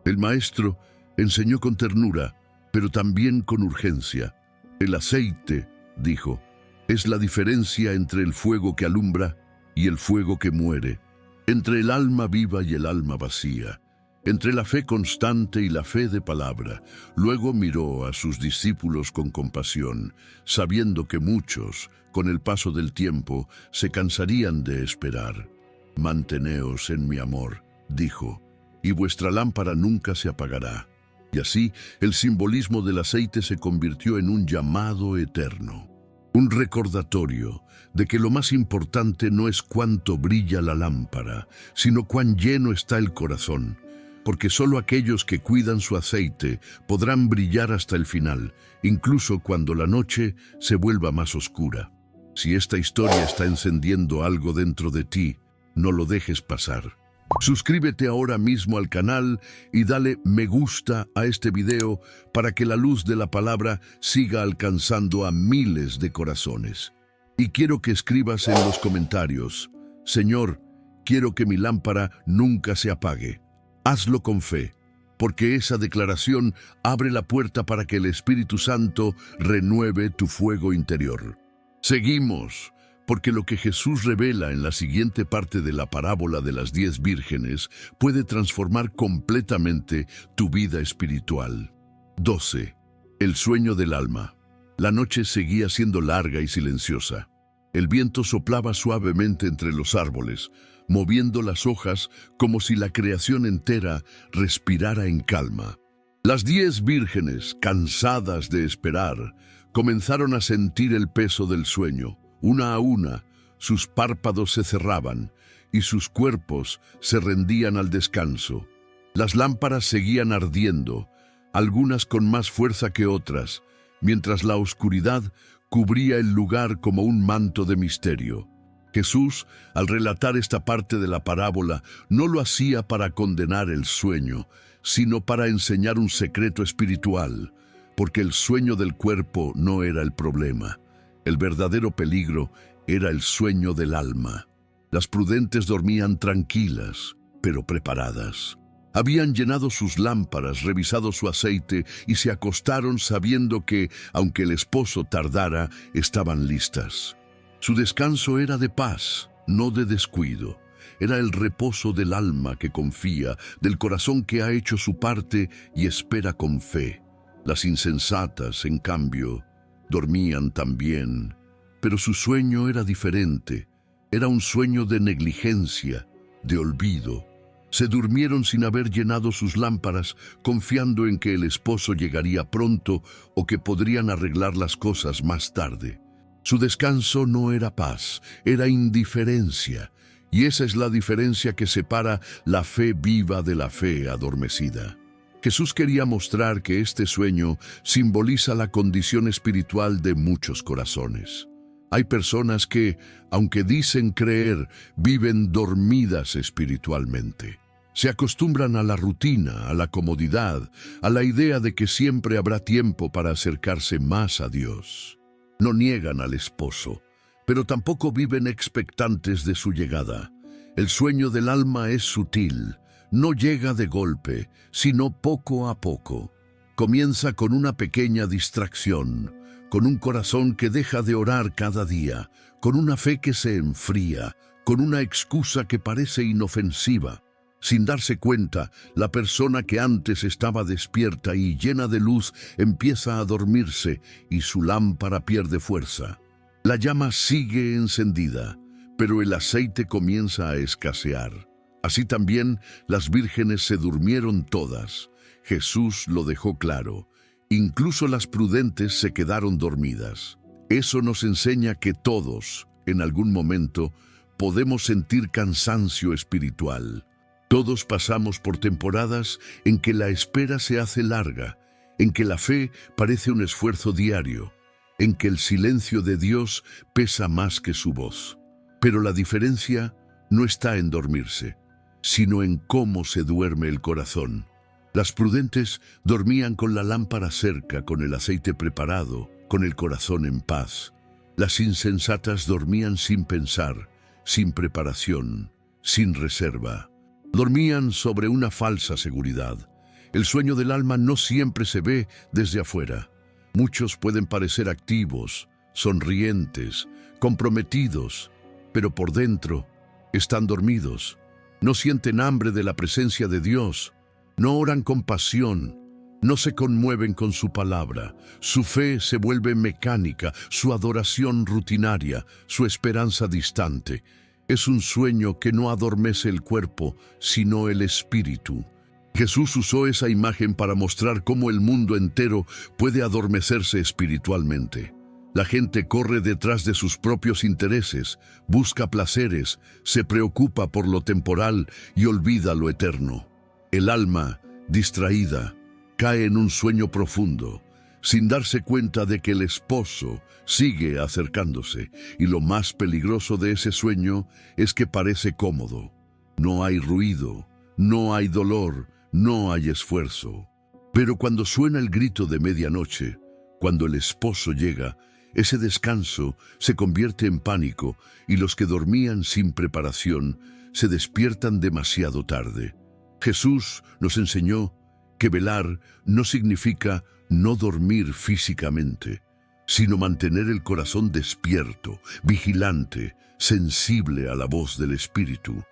S1: El Maestro enseñó con ternura, pero también con urgencia. El aceite, dijo, es la diferencia entre el fuego que alumbra y el fuego que muere, entre el alma viva y el alma vacía, entre la fe constante y la fe de palabra. Luego miró a sus discípulos con compasión, sabiendo que muchos, con el paso del tiempo, se cansarían de esperar. «Manteneos en mi amor», dijo, «y vuestra lámpara nunca se apagará». Y así, el simbolismo del aceite se convirtió en un llamado eterno. Un recordatorio de que lo más importante no es cuánto brilla la lámpara, sino cuán lleno está el corazón, porque solo aquellos que cuidan su aceite podrán brillar hasta el final, incluso cuando la noche se vuelva más oscura. Si esta historia está encendiendo algo dentro de ti, no lo dejes pasar. Suscríbete ahora mismo al canal y dale me gusta a este video para que la luz de la palabra siga alcanzando a miles de corazones. Y quiero que escribas en los comentarios, Señor, quiero que mi lámpara nunca se apague. Hazlo con fe, porque esa declaración abre la puerta para que el Espíritu Santo renueve tu fuego interior. Seguimos, porque lo que Jesús revela en la siguiente parte de la parábola de las 10 vírgenes puede transformar completamente tu vida espiritual. 12. El sueño del alma. La noche seguía siendo larga y silenciosa. El viento soplaba suavemente entre los árboles, moviendo las hojas como si la creación entera respirara en calma. Las 10 vírgenes, cansadas de esperar, comenzaron a sentir el peso del sueño. Una a una, sus párpados se cerraban y sus cuerpos se rendían al descanso. Las lámparas seguían ardiendo, algunas con más fuerza que otras, mientras la oscuridad cubría el lugar como un manto de misterio. Jesús, al relatar esta parte de la parábola, no lo hacía para condenar el sueño, sino para enseñar un secreto espiritual, porque el sueño del cuerpo no era el problema. El verdadero peligro era el sueño del alma. Las prudentes dormían tranquilas, pero preparadas. Habían llenado sus lámparas, revisado su aceite y se acostaron sabiendo que, aunque el esposo tardara, estaban listas. Su descanso era de paz, no de descuido. Era el reposo del alma que confía, del corazón que ha hecho su parte y espera con fe. Las insensatas, en cambio, dormían también, pero su sueño era diferente. Era un sueño de negligencia, de olvido. Se durmieron sin haber llenado sus lámparas, confiando en que el esposo llegaría pronto o que podrían arreglar las cosas más tarde. Su descanso no era paz, era indiferencia, y esa es la diferencia que separa la fe viva de la fe adormecida. Jesús quería mostrar que este sueño simboliza la condición espiritual de muchos corazones. Hay personas que, aunque dicen creer, viven dormidas espiritualmente. Se acostumbran a la rutina, a la comodidad, a la idea de que siempre habrá tiempo para acercarse más a Dios. No niegan al esposo, pero tampoco viven expectantes de su llegada. El sueño del alma es sutil, no llega de golpe, sino poco a poco. Comienza con una pequeña distracción, con un corazón que deja de orar cada día, con una fe que se enfría, con una excusa que parece inofensiva. Sin darse cuenta, la persona que antes estaba despierta y llena de luz empieza a dormirse y su lámpara pierde fuerza. La llama sigue encendida, pero el aceite comienza a escasear. Así también las vírgenes se durmieron todas. Jesús lo dejó claro. Incluso las prudentes se quedaron dormidas. Eso nos enseña que todos, en algún momento, podemos sentir cansancio espiritual. Todos pasamos por temporadas en que la espera se hace larga, en que la fe parece un esfuerzo diario, en que el silencio de Dios pesa más que su voz. Pero la diferencia no está en dormirse, sino en cómo se duerme el corazón. Las prudentes dormían con la lámpara cerca, con el aceite preparado, con el corazón en paz. Las insensatas dormían sin pensar, sin preparación, sin reserva. Dormían sobre una falsa seguridad. El sueño del alma no siempre se ve desde afuera. Muchos pueden parecer activos, sonrientes, comprometidos, pero por dentro están dormidos. No sienten hambre de la presencia de Dios, no oran con pasión, no se conmueven con su palabra. Su fe se vuelve mecánica, su adoración rutinaria, su esperanza distante. Es un sueño que no adormece el cuerpo, sino el espíritu. Jesús usó esa imagen para mostrar cómo el mundo entero puede adormecerse espiritualmente. La gente corre detrás de sus propios intereses, busca placeres, se preocupa por lo temporal y olvida lo eterno. El alma, distraída, cae en un sueño profundo, sin darse cuenta de que el esposo sigue acercándose, y lo más peligroso de ese sueño es que parece cómodo. No hay ruido, no hay dolor, no hay esfuerzo. Pero cuando suena el grito de medianoche, cuando el esposo llega, ese descanso se convierte en pánico y los que dormían sin preparación se despiertan demasiado tarde. Jesús nos enseñó que velar no significa no dormir físicamente, sino mantener el corazón despierto, vigilante, sensible a la voz del Espíritu.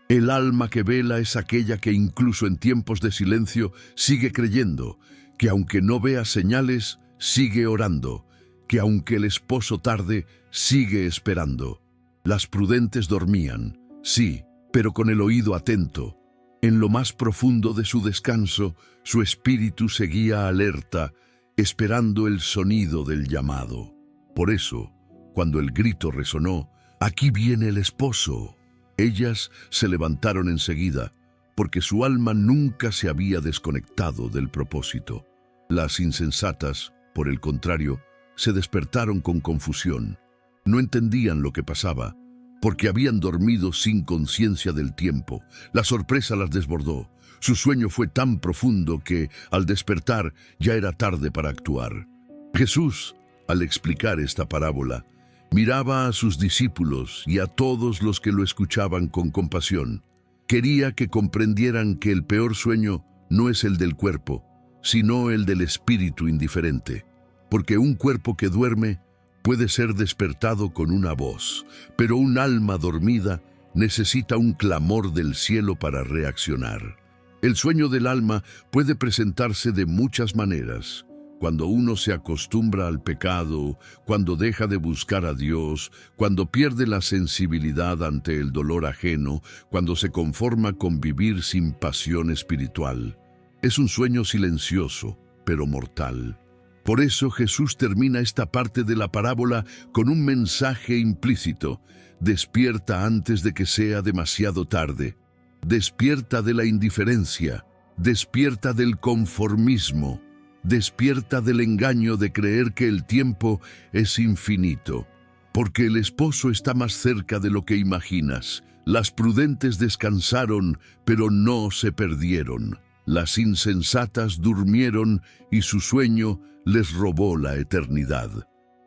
S1: El alma que vela es aquella que incluso en tiempos de silencio sigue creyendo, que aunque no vea señales, sigue orando, que aunque el esposo tarde, sigue esperando. Las prudentes dormían, sí, pero con el oído atento. En lo más profundo de su descanso, su espíritu seguía alerta, esperando el sonido del llamado. Por eso, cuando el grito resonó, «Aquí viene el esposo», ellas se levantaron enseguida, porque su alma nunca se había desconectado del propósito. Las insensatas, por el contrario, se despertaron con confusión. No entendían lo que pasaba, porque habían dormido sin conciencia del tiempo. La sorpresa las desbordó. Su sueño fue tan profundo que, al despertar, ya era tarde para actuar. Jesús, al explicar esta parábola, Miraba a sus discípulos y a todos los que lo escuchaban con compasión. Quería que comprendieran que el peor sueño no es el del cuerpo, sino el del espíritu indiferente. Porque un cuerpo que duerme puede ser despertado con una voz, pero un alma dormida necesita un clamor del cielo para reaccionar. El sueño del alma puede presentarse de muchas maneras. Cuando uno se acostumbra al pecado, cuando deja de buscar a Dios, cuando pierde la sensibilidad ante el dolor ajeno, cuando se conforma con vivir sin pasión espiritual. Es un sueño silencioso, pero mortal. Por eso Jesús termina esta parte de la parábola con un mensaje implícito. Despierta antes de que sea demasiado tarde. Despierta de la indiferencia. Despierta del conformismo. Despierta del engaño de creer que el tiempo es infinito. Porque el esposo está más cerca de lo que imaginas. Las prudentes descansaron, pero no se perdieron. Las insensatas durmieron y su sueño les robó la eternidad.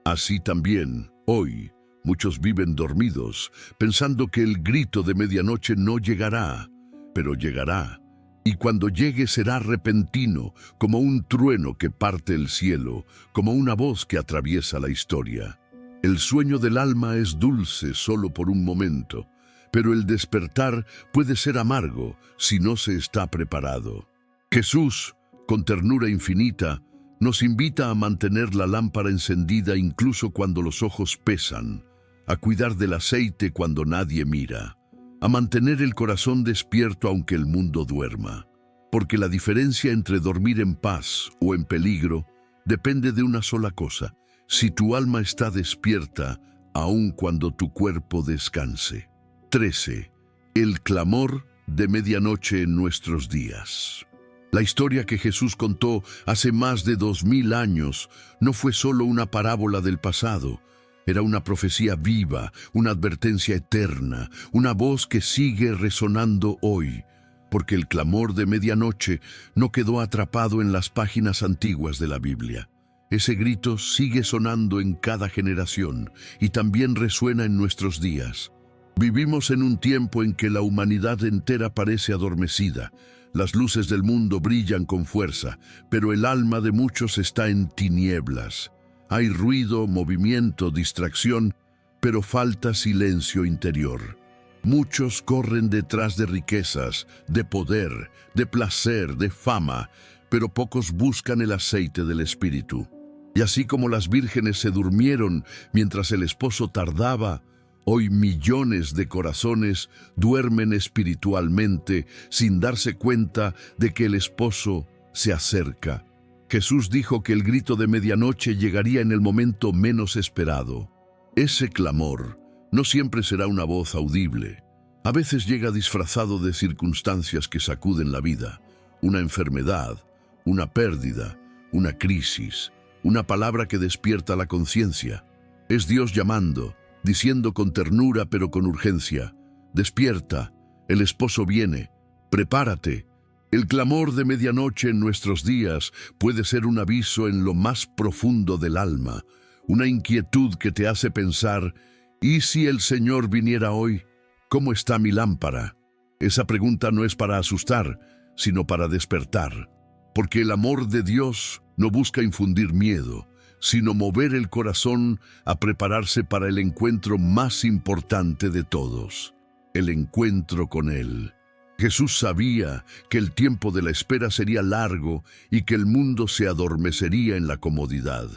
S1: Así también, hoy, muchos viven dormidos, pensando que el grito de medianoche no llegará, pero llegará. Y cuando llegue será repentino, como un trueno que parte el cielo, como una voz que atraviesa la historia. El sueño del alma es dulce solo por un momento, pero el despertar puede ser amargo si no se está preparado. Jesús, con ternura infinita, nos invita a mantener la lámpara encendida incluso cuando los ojos pesan, a cuidar del aceite cuando nadie mira, a mantener el corazón despierto aunque el mundo duerma. Porque la diferencia entre dormir en paz o en peligro depende de una sola cosa: si tu alma está despierta, aun cuando tu cuerpo descanse. 13. El clamor de medianoche en nuestros días. La historia que Jesús contó hace más de 2000 años no fue solo una parábola del pasado. Era una profecía viva, una advertencia eterna, una voz que sigue resonando hoy. Porque el clamor de medianoche no quedó atrapado en las páginas antiguas de la Biblia. Ese grito sigue sonando en cada generación y también resuena en nuestros días. Vivimos en un tiempo en que la humanidad entera parece adormecida. Las luces del mundo brillan con fuerza, pero el alma de muchos está en tinieblas. Hay ruido, movimiento, distracción, pero falta silencio interior. Muchos corren detrás de riquezas, de poder, de placer, de fama, pero pocos buscan el aceite del Espíritu. Y así como las vírgenes se durmieron mientras el esposo tardaba, hoy millones de corazones duermen espiritualmente sin darse cuenta de que el esposo se acerca. Jesús dijo que el grito de medianoche llegaría en el momento menos esperado. Ese clamor no siempre será una voz audible. A veces llega disfrazado de circunstancias que sacuden la vida, una enfermedad, una pérdida, una crisis, una palabra que despierta la conciencia. Es Dios llamando, diciendo con ternura pero con urgencia: despierta, el esposo viene, prepárate. El clamor de medianoche en nuestros días puede ser un aviso en lo más profundo del alma, una inquietud que te hace pensar: ¿y si el Señor viniera hoy? ¿Cómo está mi lámpara? Esa pregunta no es para asustar, sino para despertar, porque el amor de Dios no busca infundir miedo, sino mover el corazón a prepararse para el encuentro más importante de todos, el encuentro con Él. Jesús sabía que el tiempo de la espera sería largo y que el mundo se adormecería en la comodidad.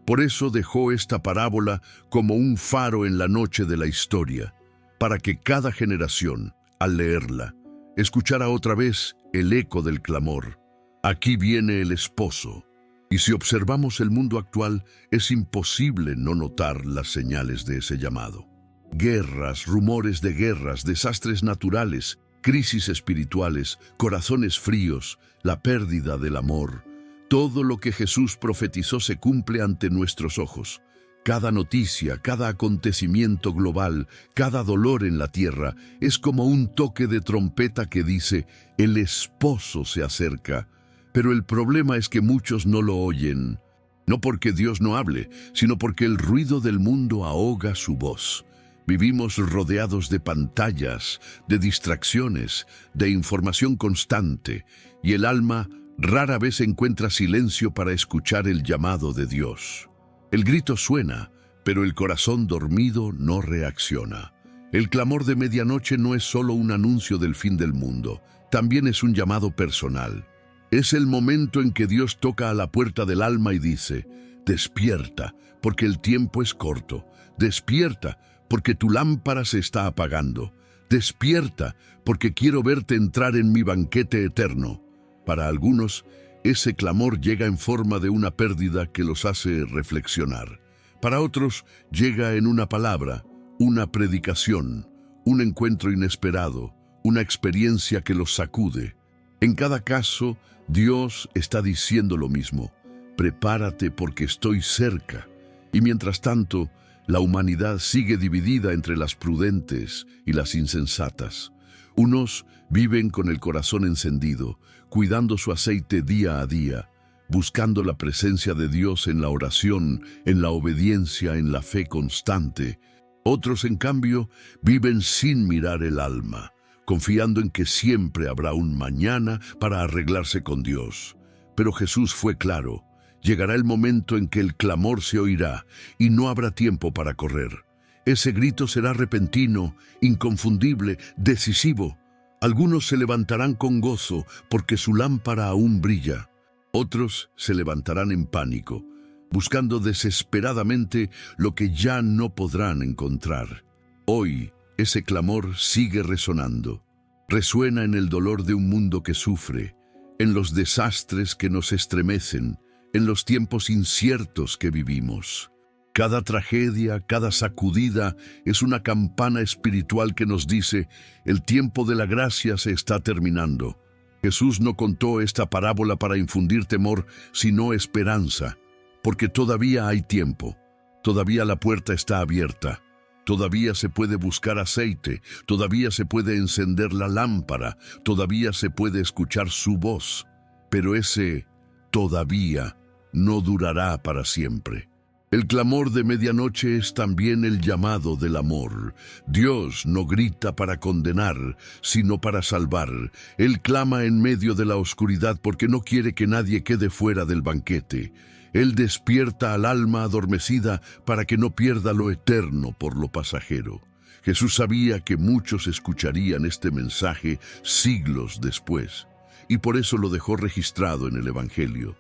S1: Por eso dejó esta parábola como un faro en la noche de la historia, para que cada generación, al leerla, escuchara otra vez el eco del clamor: aquí viene el esposo. Y si observamos el mundo actual, es imposible no notar las señales de ese llamado. Guerras, rumores de guerras, desastres naturales, crisis espirituales, corazones fríos, la pérdida del amor. Todo lo que Jesús profetizó se cumple ante nuestros ojos. Cada noticia, cada acontecimiento global, cada dolor en la tierra es como un toque de trompeta que dice: el esposo se acerca. Pero el problema es que muchos no lo oyen. No porque Dios no hable, sino porque el ruido del mundo ahoga su voz. Vivimos rodeados de pantallas, de distracciones, de información constante, y el alma rara vez encuentra silencio para escuchar el llamado de Dios. El grito suena, pero el corazón dormido no reacciona. El clamor de medianoche no es solo un anuncio del fin del mundo, también es un llamado personal. Es el momento en que Dios toca a la puerta del alma y dice: despierta, porque el tiempo es corto. Despierta, porque tu lámpara se está apagando. Despierta, porque quiero verte entrar en mi banquete eterno. Para algunos, ese clamor llega en forma de una pérdida que los hace reflexionar. Para otros, llega en una palabra, una predicación, un encuentro inesperado, una experiencia que los sacude. En cada caso, Dios está diciendo lo mismo: prepárate porque estoy cerca. Y mientras tanto, la humanidad sigue dividida entre las prudentes y las insensatas. Unos viven con el corazón encendido, cuidando su aceite día a día, buscando la presencia de Dios en la oración, en la obediencia, en la fe constante. Otros, en cambio, viven sin mirar el alma, confiando en que siempre habrá un mañana para arreglarse con Dios. Pero Jesús fue claro: llegará el momento en que el clamor se oirá y no habrá tiempo para correr. Ese grito será repentino, inconfundible, decisivo. Algunos se levantarán con gozo porque su lámpara aún brilla. Otros se levantarán en pánico, buscando desesperadamente lo que ya no podrán encontrar. Hoy, ese clamor sigue resonando. Resuena en el dolor de un mundo que sufre, en los desastres que nos estremecen, en los tiempos inciertos que vivimos. Cada tragedia, cada sacudida es una campana espiritual que nos dice: el tiempo de la gracia se está terminando. Jesús no contó esta parábola para infundir temor, sino esperanza, porque todavía hay tiempo, todavía la puerta está abierta, todavía se puede buscar aceite, todavía se puede encender la lámpara, todavía se puede escuchar su voz, pero ese todavía no durará para siempre. El clamor de medianoche es también el llamado del amor. Dios no grita para condenar, sino para salvar. Él clama en medio de la oscuridad porque no quiere que nadie quede fuera del banquete. Él despierta al alma adormecida para que no pierda lo eterno por lo pasajero. Jesús sabía que muchos escucharían este mensaje siglos después, y por eso lo dejó registrado en el Evangelio.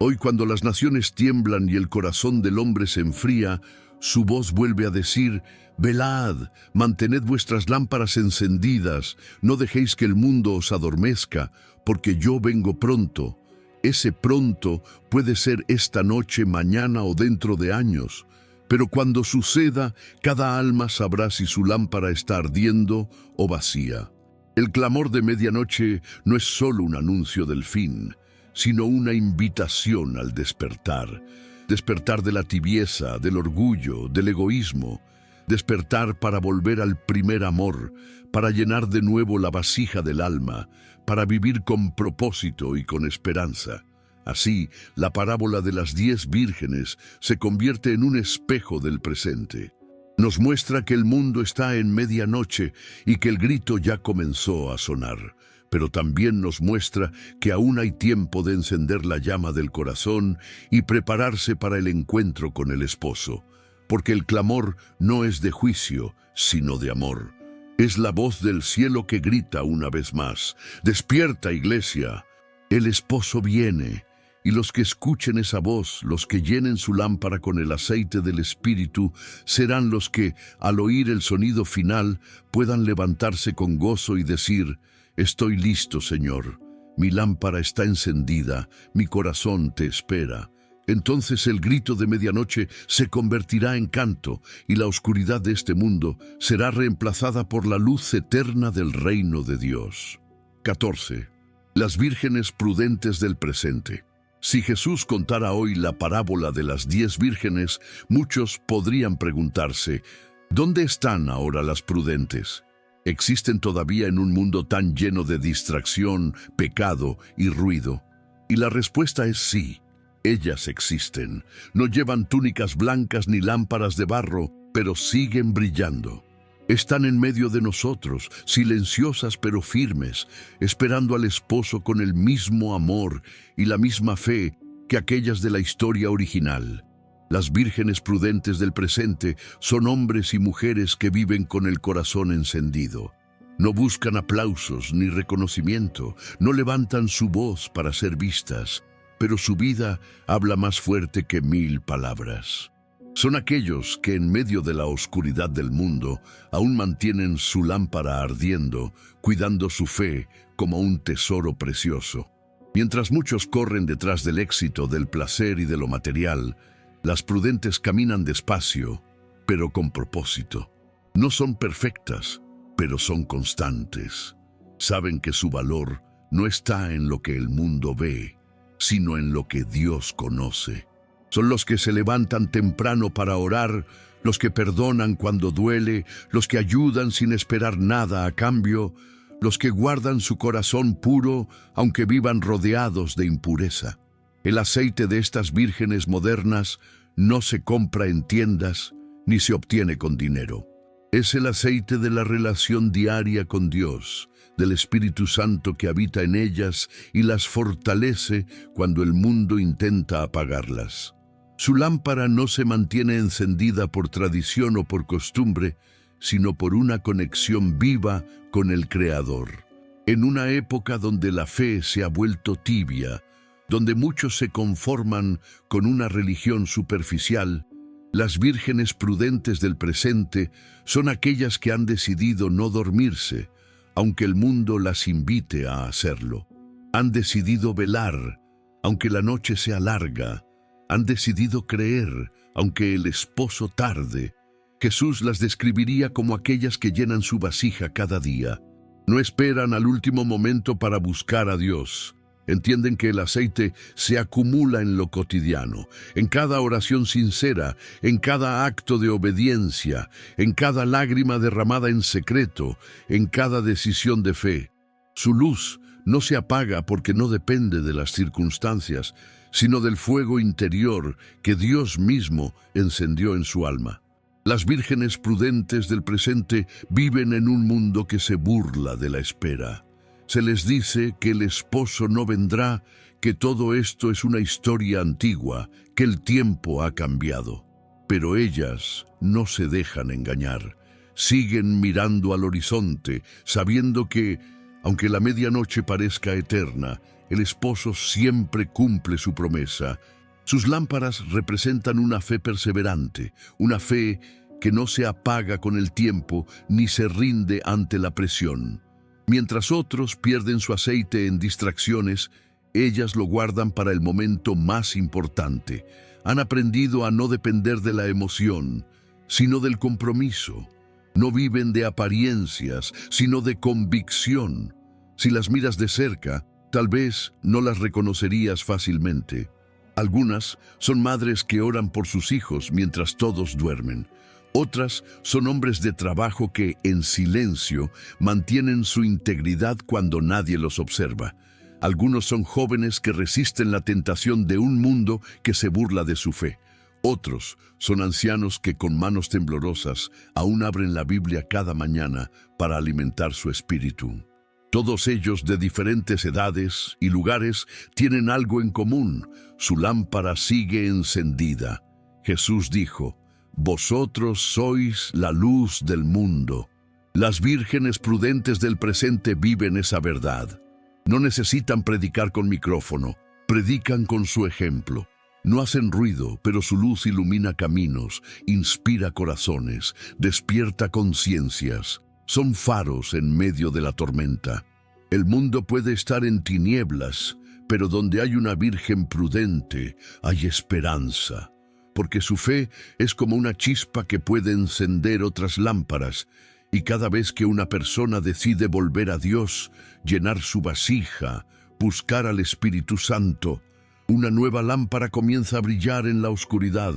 S1: Hoy, cuando las naciones tiemblan y el corazón del hombre se enfría, su voz vuelve a decir: velad, mantened vuestras lámparas encendidas, no dejéis que el mundo os adormezca, porque yo vengo pronto. Ese pronto puede ser esta noche, mañana o dentro de años, pero cuando suceda, cada alma sabrá si su lámpara está ardiendo o vacía. El clamor de medianoche no es solo un anuncio del fin, sino una invitación al despertar. Despertar de la tibieza, del orgullo, del egoísmo. Despertar para volver al primer amor, para llenar de nuevo la vasija del alma, para vivir con propósito y con esperanza. Así, la parábola de las 10 vírgenes se convierte en un espejo del presente. Nos muestra que el mundo está en medianoche y que el grito ya comenzó a sonar. Pero también nos muestra que aún hay tiempo de encender la llama del corazón y prepararse para el encuentro con el esposo. Porque el clamor no es de juicio, sino de amor. Es la voz del cielo que grita una vez más: despierta, iglesia, el esposo viene. Y los que escuchen esa voz, los que llenen su lámpara con el aceite del Espíritu, serán los que, al oír el sonido final, puedan levantarse con gozo y decir: estoy listo, Señor. Mi lámpara está encendida, mi corazón te espera. Entonces el grito de medianoche se convertirá en canto y la oscuridad de este mundo será reemplazada por la luz eterna del reino de Dios. 14. Las vírgenes prudentes del presente. Si Jesús contara hoy la parábola de las 10 vírgenes, muchos podrían preguntarse: ¿dónde están ahora las prudentes? ¿Existen todavía en un mundo tan lleno de distracción, pecado y ruido? Y la respuesta es sí. Ellas existen. No llevan túnicas blancas ni lámparas de barro, pero siguen brillando. Están en medio de nosotros, silenciosas pero firmes, esperando al esposo con el mismo amor y la misma fe que aquellas de la historia original. Las vírgenes prudentes del presente son hombres y mujeres que viven con el corazón encendido. No buscan aplausos ni reconocimiento, no levantan su voz para ser vistas, pero su vida habla más fuerte que 1000 palabras. Son aquellos que en medio de la oscuridad del mundo aún mantienen su lámpara ardiendo, cuidando su fe como un tesoro precioso. Mientras muchos corren detrás del éxito, del placer y de lo material, las prudentes caminan despacio, pero con propósito. No son perfectas, pero son constantes. Saben que su valor no está en lo que el mundo ve, sino en lo que Dios conoce. Son los que se levantan temprano para orar, los que perdonan cuando duele, los que ayudan sin esperar nada a cambio, los que guardan su corazón puro aunque vivan rodeados de impureza. El aceite de estas vírgenes modernas no se compra en tiendas ni se obtiene con dinero. Es el aceite de la relación diaria con Dios, del Espíritu Santo que habita en ellas y las fortalece cuando el mundo intenta apagarlas. Su lámpara no se mantiene encendida por tradición o por costumbre, sino por una conexión viva con el Creador. En una época donde la fe se ha vuelto tibia, donde muchos se conforman con una religión superficial, las vírgenes prudentes del presente son aquellas que han decidido no dormirse, aunque el mundo las invite a hacerlo. Han decidido velar, aunque la noche sea larga. Han decidido creer, aunque el esposo tarde. Jesús las describiría como aquellas que llenan su vasija cada día. No esperan al último momento para buscar a Dios. Entienden que el aceite se acumula en lo cotidiano, en cada oración sincera, en cada acto de obediencia, en cada lágrima derramada en secreto, en cada decisión de fe. Su luz no se apaga porque no depende de las circunstancias, sino del fuego interior que Dios mismo encendió en su alma. Las vírgenes prudentes del presente viven en un mundo que se burla de la espera. Se les dice que el esposo no vendrá, que todo esto es una historia antigua, que el tiempo ha cambiado. Pero ellas no se dejan engañar. Siguen mirando al horizonte, sabiendo que, aunque la medianoche parezca eterna, el esposo siempre cumple su promesa. Sus lámparas representan una fe perseverante, una fe que no se apaga con el tiempo ni se rinde ante la presión. Mientras otros pierden su aceite en distracciones, ellas lo guardan para el momento más importante. Han aprendido a no depender de la emoción, sino del compromiso. No viven de apariencias, sino de convicción. Si las miras de cerca, tal vez no las reconocerías fácilmente. Algunas son madres que oran por sus hijos mientras todos duermen. Otras son hombres de trabajo que, en silencio, mantienen su integridad cuando nadie los observa. Algunos son jóvenes que resisten la tentación de un mundo que se burla de su fe. Otros son ancianos que con manos temblorosas aún abren la Biblia cada mañana para alimentar su espíritu. Todos ellos, de diferentes edades y lugares, tienen algo en común. Su lámpara sigue encendida. Jesús dijo: «Vosotros sois la luz del mundo». Las vírgenes prudentes del presente viven esa verdad. No necesitan predicar con micrófono, predican con su ejemplo. No hacen ruido, pero su luz ilumina caminos, inspira corazones, despierta conciencias. Son faros en medio de la tormenta. El mundo puede estar en tinieblas, pero donde hay una virgen prudente, hay esperanza. Porque su fe es como una chispa que puede encender otras lámparas, y cada vez que una persona decide volver a Dios, llenar su vasija, buscar al Espíritu Santo, una nueva lámpara comienza a brillar en la oscuridad.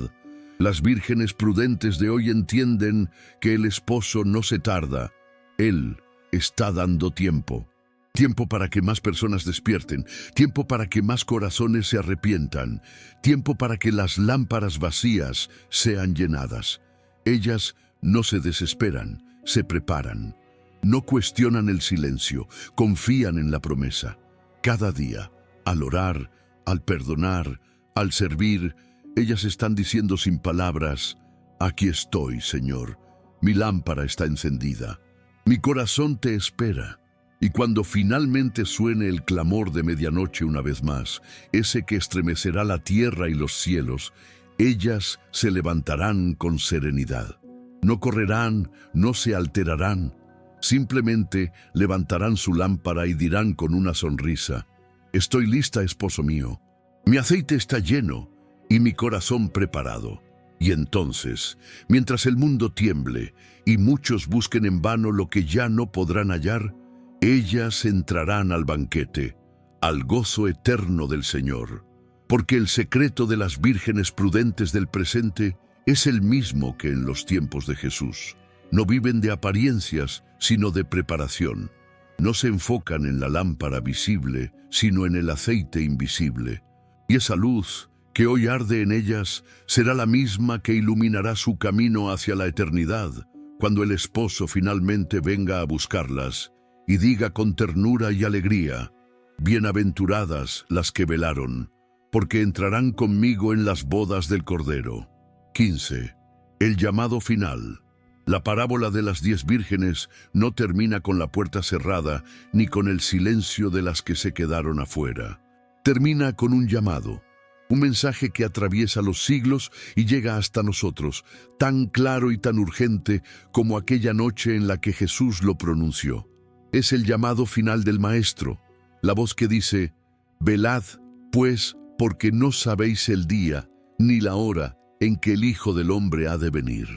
S1: Las vírgenes prudentes de hoy entienden que el esposo no se tarda. Él está dando tiempo. Tiempo para que más personas despierten, tiempo para que más corazones se arrepientan, tiempo para que las lámparas vacías sean llenadas. Ellas no se desesperan, se preparan. No cuestionan el silencio, confían en la promesa. Cada día, al orar, al perdonar, al servir, ellas están diciendo sin palabras: aquí estoy, Señor, mi lámpara está encendida, mi corazón te espera. Y cuando finalmente suene el clamor de medianoche una vez más, ese que estremecerá la tierra y los cielos, ellas se levantarán con serenidad. No correrán, no se alterarán, simplemente levantarán su lámpara y dirán con una sonrisa: estoy lista, esposo mío, mi aceite está lleno y mi corazón preparado. Y entonces, mientras el mundo tiemble y muchos busquen en vano lo que ya no podrán hallar, ellas entrarán al banquete, al gozo eterno del Señor, porque el secreto de las vírgenes prudentes del presente es el mismo que en los tiempos de Jesús. No viven de apariencias, sino de preparación. No se enfocan en la lámpara visible, sino en el aceite invisible. Y esa luz que hoy arde en ellas será la misma que iluminará su camino hacia la eternidad, cuando el esposo finalmente venga a buscarlas y diga con ternura y alegría: bienaventuradas las que velaron, porque entrarán conmigo en las bodas del Cordero. 15. El llamado final. La parábola de las 10 vírgenes no termina con la puerta cerrada ni con el silencio de las que se quedaron afuera. Termina con un llamado, un mensaje que atraviesa los siglos y llega hasta nosotros, tan claro y tan urgente como aquella noche en la que Jesús lo pronunció. Es el llamado final del Maestro, la voz que dice: velad, pues, porque no sabéis el día ni la hora en que el Hijo del Hombre ha de venir.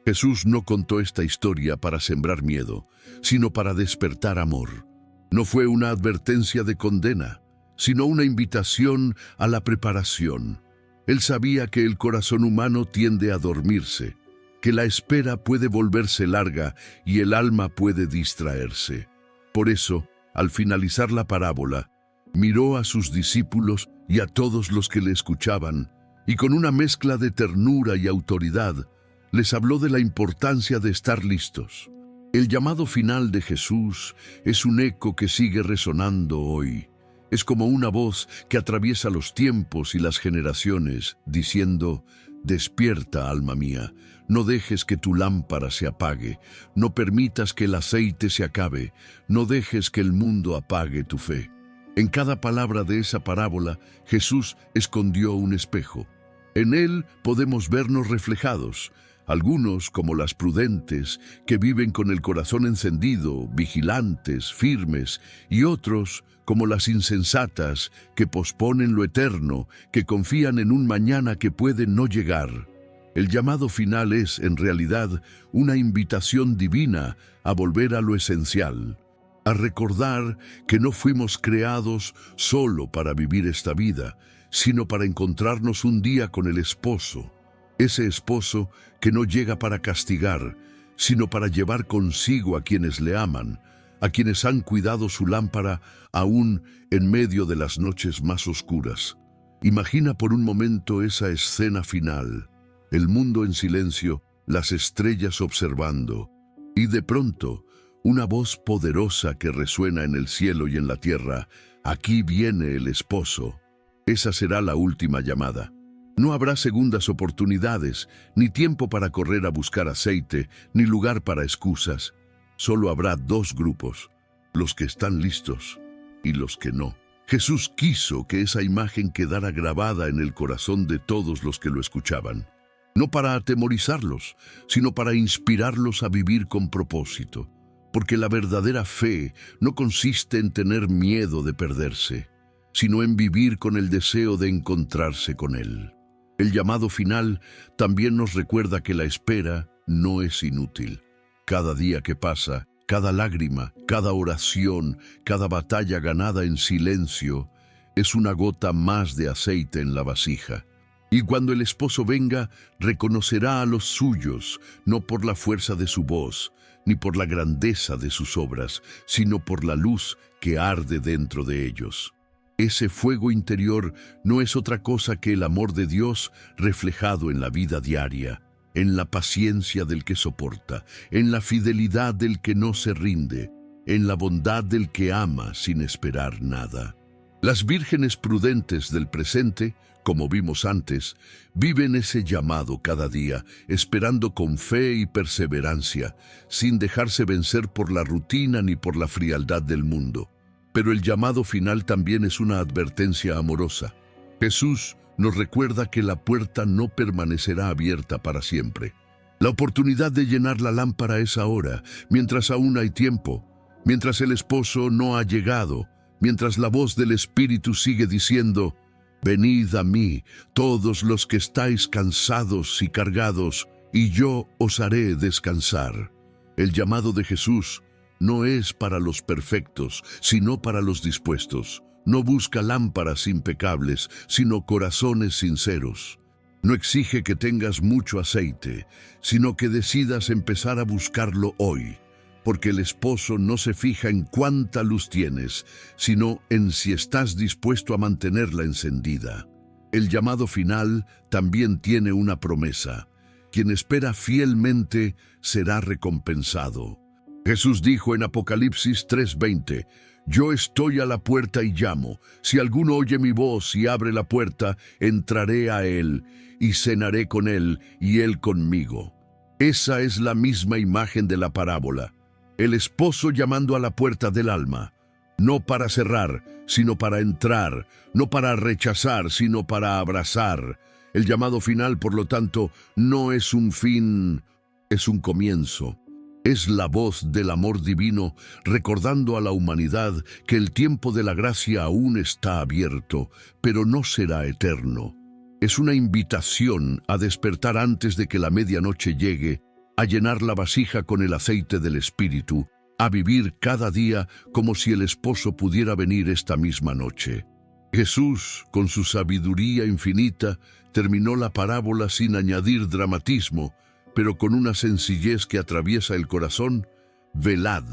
S1: Jesús no contó esta historia para sembrar miedo, sino para despertar amor. No fue una advertencia de condena, sino una invitación a la preparación. Él sabía que el corazón humano tiende a dormirse, que la espera puede volverse larga y el alma puede distraerse. Por eso, al finalizar la parábola, miró a sus discípulos y a todos los que le escuchaban, y con una mezcla de ternura y autoridad, les habló de la importancia de estar listos. El llamado final de Jesús es un eco que sigue resonando hoy. Es como una voz que atraviesa los tiempos y las generaciones, diciendo: despierta, alma mía, no dejes que tu lámpara se apague, no permitas que el aceite se acabe, no dejes que el mundo apague tu fe. En cada palabra de esa parábola, Jesús escondió un espejo. En él podemos vernos reflejados, algunos como las prudentes, que viven con el corazón encendido, vigilantes, firmes, y otros como las insensatas, que posponen lo eterno, que confían en un mañana que puede no llegar. El llamado final es, en realidad, una invitación divina a volver a lo esencial, a recordar que no fuimos creados solo para vivir esta vida, sino para encontrarnos un día con el esposo. Ese esposo que no llega para castigar, sino para llevar consigo a quienes le aman, a quienes han cuidado su lámpara aún en medio de las noches más oscuras. Imagina por un momento esa escena final, el mundo en silencio, las estrellas observando, y de pronto, una voz poderosa que resuena en el cielo y en la tierra: aquí viene el esposo. Esa será la última llamada. No habrá segundas oportunidades, ni tiempo para correr a buscar aceite, ni lugar para excusas. Solo habrá 2 grupos, los que están listos y los que no. Jesús quiso que esa imagen quedara grabada en el corazón de todos los que lo escuchaban, no para atemorizarlos, sino para inspirarlos a vivir con propósito, porque la verdadera fe no consiste en tener miedo de perderse, sino en vivir con el deseo de encontrarse con Él. El llamado final también nos recuerda que la espera no es inútil. Cada día que pasa, cada lágrima, cada oración, cada batalla ganada en silencio, es una gota más de aceite en la vasija. Y cuando el esposo venga, reconocerá a los suyos, no por la fuerza de su voz, ni por la grandeza de sus obras, sino por la luz que arde dentro de ellos. Ese fuego interior no es otra cosa que el amor de Dios reflejado en la vida diaria, en la paciencia del que soporta, en la fidelidad del que no se rinde, en la bondad del que ama sin esperar nada. Las vírgenes prudentes del presente, como vimos antes, viven ese llamado cada día, esperando con fe y perseverancia, sin dejarse vencer por la rutina ni por la frialdad del mundo. Pero el llamado final también es una advertencia amorosa. Jesús nos recuerda que la puerta no permanecerá abierta para siempre. La oportunidad de llenar la lámpara es ahora, mientras aún hay tiempo, mientras el esposo no ha llegado, mientras la voz del Espíritu sigue diciendo: «Venid a mí, todos los que estáis cansados y cargados, y yo os haré descansar». El llamado de Jesús no es para los perfectos, sino para los dispuestos. No busca lámparas impecables, sino corazones sinceros. No exige que tengas mucho aceite, sino que decidas empezar a buscarlo hoy. Porque el esposo no se fija en cuánta luz tienes, sino en si estás dispuesto a mantenerla encendida. El llamado final también tiene una promesa. Quien espera fielmente será recompensado. Jesús dijo en Apocalipsis 3:20, «Yo estoy a la puerta y llamo. Si alguno oye mi voz y abre la puerta, entraré a él, y cenaré con él, y él conmigo». Esa es la misma imagen de la parábola. El esposo llamando a la puerta del alma, no para cerrar, sino para entrar, no para rechazar, sino para abrazar. El llamado final, por lo tanto, no es un fin, es un comienzo. Es la voz del amor divino recordando a la humanidad que el tiempo de la gracia aún está abierto, pero no será eterno. Es una invitación a despertar antes de que la medianoche llegue, a llenar la vasija con el aceite del Espíritu, a vivir cada día como si el esposo pudiera venir esta misma noche. Jesús, con su sabiduría infinita, terminó la parábola sin añadir dramatismo, pero con una sencillez que atraviesa el corazón: velad.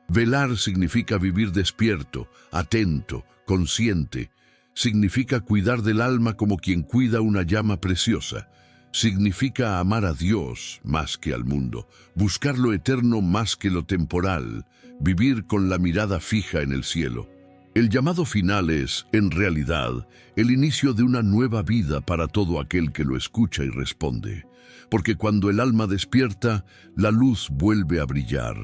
S1: Velar significa vivir despierto, atento, consciente. Significa cuidar del alma como quien cuida una llama preciosa. Significa amar a Dios más que al mundo, buscar lo eterno más que lo temporal, vivir con la mirada fija en el cielo. El llamado final es, en realidad, el inicio de una nueva vida para todo aquel que lo escucha y responde. Porque cuando el alma despierta, la luz vuelve a brillar.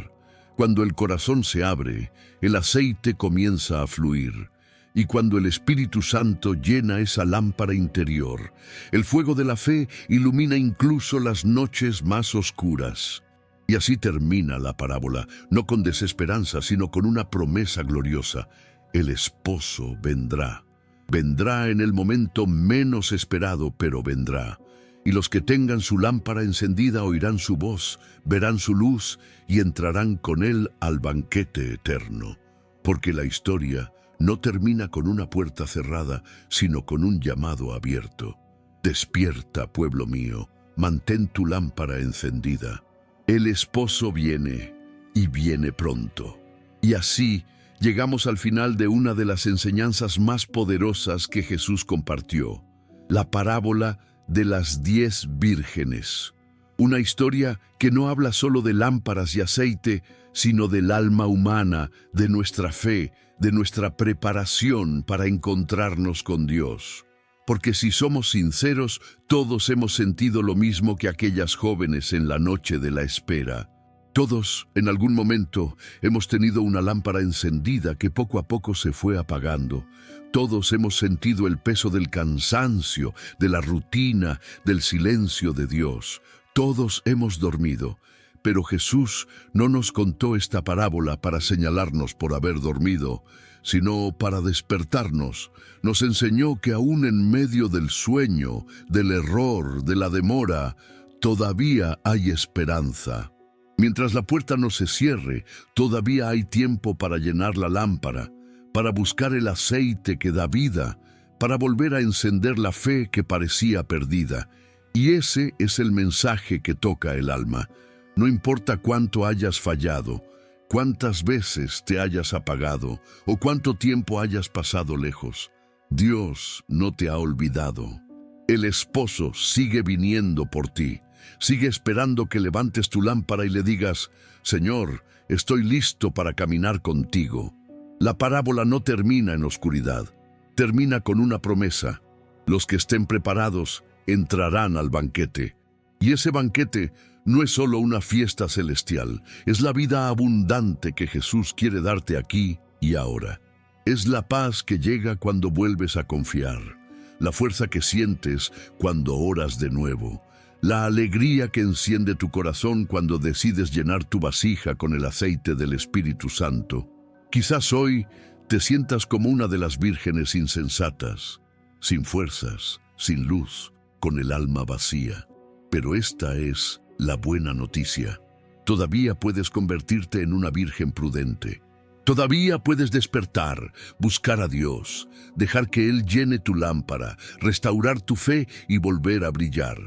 S1: Cuando el corazón se abre, el aceite comienza a fluir. Y cuando el Espíritu Santo llena esa lámpara interior, el fuego de la fe ilumina incluso las noches más oscuras. Y así termina la parábola, no con desesperanza, sino con una promesa gloriosa. El esposo vendrá. Vendrá en el momento menos esperado, pero vendrá. Y los que tengan su lámpara encendida oirán su voz, verán su luz y entrarán con él al banquete eterno. Porque la historia no termina con una puerta cerrada, sino con un llamado abierto. Despierta, pueblo mío, mantén tu lámpara encendida. El esposo viene, y viene pronto. Y así llegamos al final de una de las enseñanzas más poderosas que Jesús compartió, la parábola de las 10 vírgenes. Una historia que no habla solo de lámparas y aceite, sino del alma humana, de nuestra fe, de nuestra preparación para encontrarnos con Dios. Porque si somos sinceros, todos hemos sentido lo mismo que aquellas jóvenes en la noche de la espera. Todos, en algún momento, hemos tenido una lámpara encendida que poco a poco se fue apagando. Todos hemos sentido el peso del cansancio, de la rutina, del silencio de Dios. Todos hemos dormido. Pero Jesús no nos contó esta parábola para señalarnos por haber dormido, sino para despertarnos. Nos enseñó que aún en medio del sueño, del error, de la demora, todavía hay esperanza. Mientras la puerta no se cierre, todavía hay tiempo para llenar la lámpara, para buscar el aceite que da vida, para volver a encender la fe que parecía perdida. Y ese es el mensaje que toca el alma. No importa cuánto hayas fallado, cuántas veces te hayas apagado o cuánto tiempo hayas pasado lejos, Dios no te ha olvidado. El esposo sigue viniendo por ti. Sigue esperando que levantes tu lámpara y le digas: Señor, estoy listo para caminar contigo. La parábola no termina en oscuridad, termina con una promesa. Los que estén preparados entrarán al banquete. Y ese banquete no es solo una fiesta celestial, es la vida abundante que Jesús quiere darte aquí y ahora. Es la paz que llega cuando vuelves a confiar, la fuerza que sientes cuando oras de nuevo, la alegría que enciende tu corazón cuando decides llenar tu vasija con el aceite del Espíritu Santo. Quizás hoy te sientas como una de las vírgenes insensatas, sin fuerzas, sin luz, con el alma vacía. Pero esta es la buena noticia. Todavía puedes convertirte en una virgen prudente. Todavía puedes despertar, buscar a Dios, dejar que Él llene tu lámpara, restaurar tu fe y volver a brillar.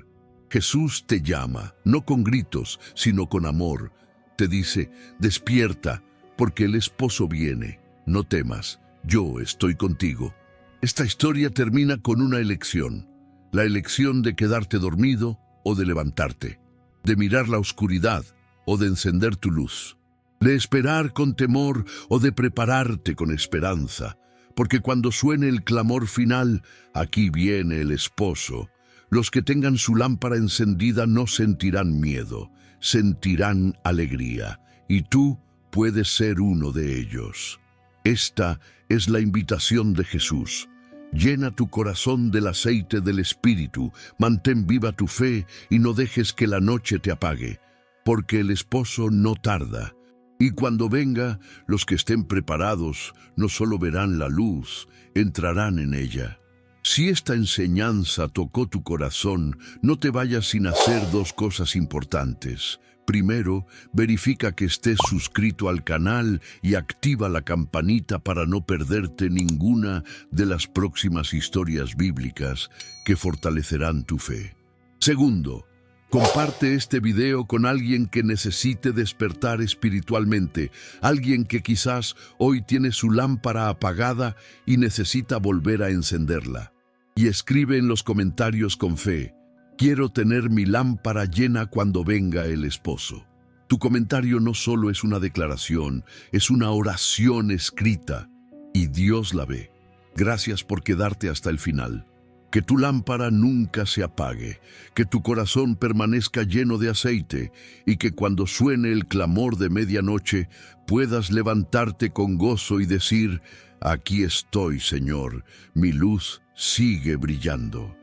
S1: Jesús te llama, no con gritos, sino con amor. Te dice: despierta, porque el esposo viene. No temas, yo estoy contigo. Esta historia termina con una elección. La elección de quedarte dormido o de levantarte, de mirar la oscuridad o de encender tu luz, de esperar con temor o de prepararte con esperanza, porque cuando suene el clamor final, aquí viene el esposo. Los que tengan su lámpara encendida no sentirán miedo, sentirán alegría, y tú puedes ser uno de ellos. Esta es la invitación de Jesús. Llena tu corazón del aceite del Espíritu, mantén viva tu fe y no dejes que la noche te apague, porque el esposo no tarda. Y cuando venga, los que estén preparados no solo verán la luz, entrarán en ella. Si esta enseñanza tocó tu corazón, no te vayas sin hacer dos cosas importantes. Primero, verifica que estés suscrito al canal y activa la campanita para no perderte ninguna de las próximas historias bíblicas que fortalecerán tu fe. Segundo, comparte este video con alguien que necesite despertar espiritualmente, alguien que quizás hoy tiene su lámpara apagada y necesita volver a encenderla. Y escribe en los comentarios con fe: quiero tener mi lámpara llena cuando venga el esposo. Tu comentario no solo es una declaración, es una oración escrita, y Dios la ve. Gracias por quedarte hasta el final. Que tu lámpara nunca se apague, que tu corazón permanezca lleno de aceite, y que cuando suene el clamor de medianoche puedas levantarte con gozo y decir: aquí estoy, Señor, mi luz sigue brillando.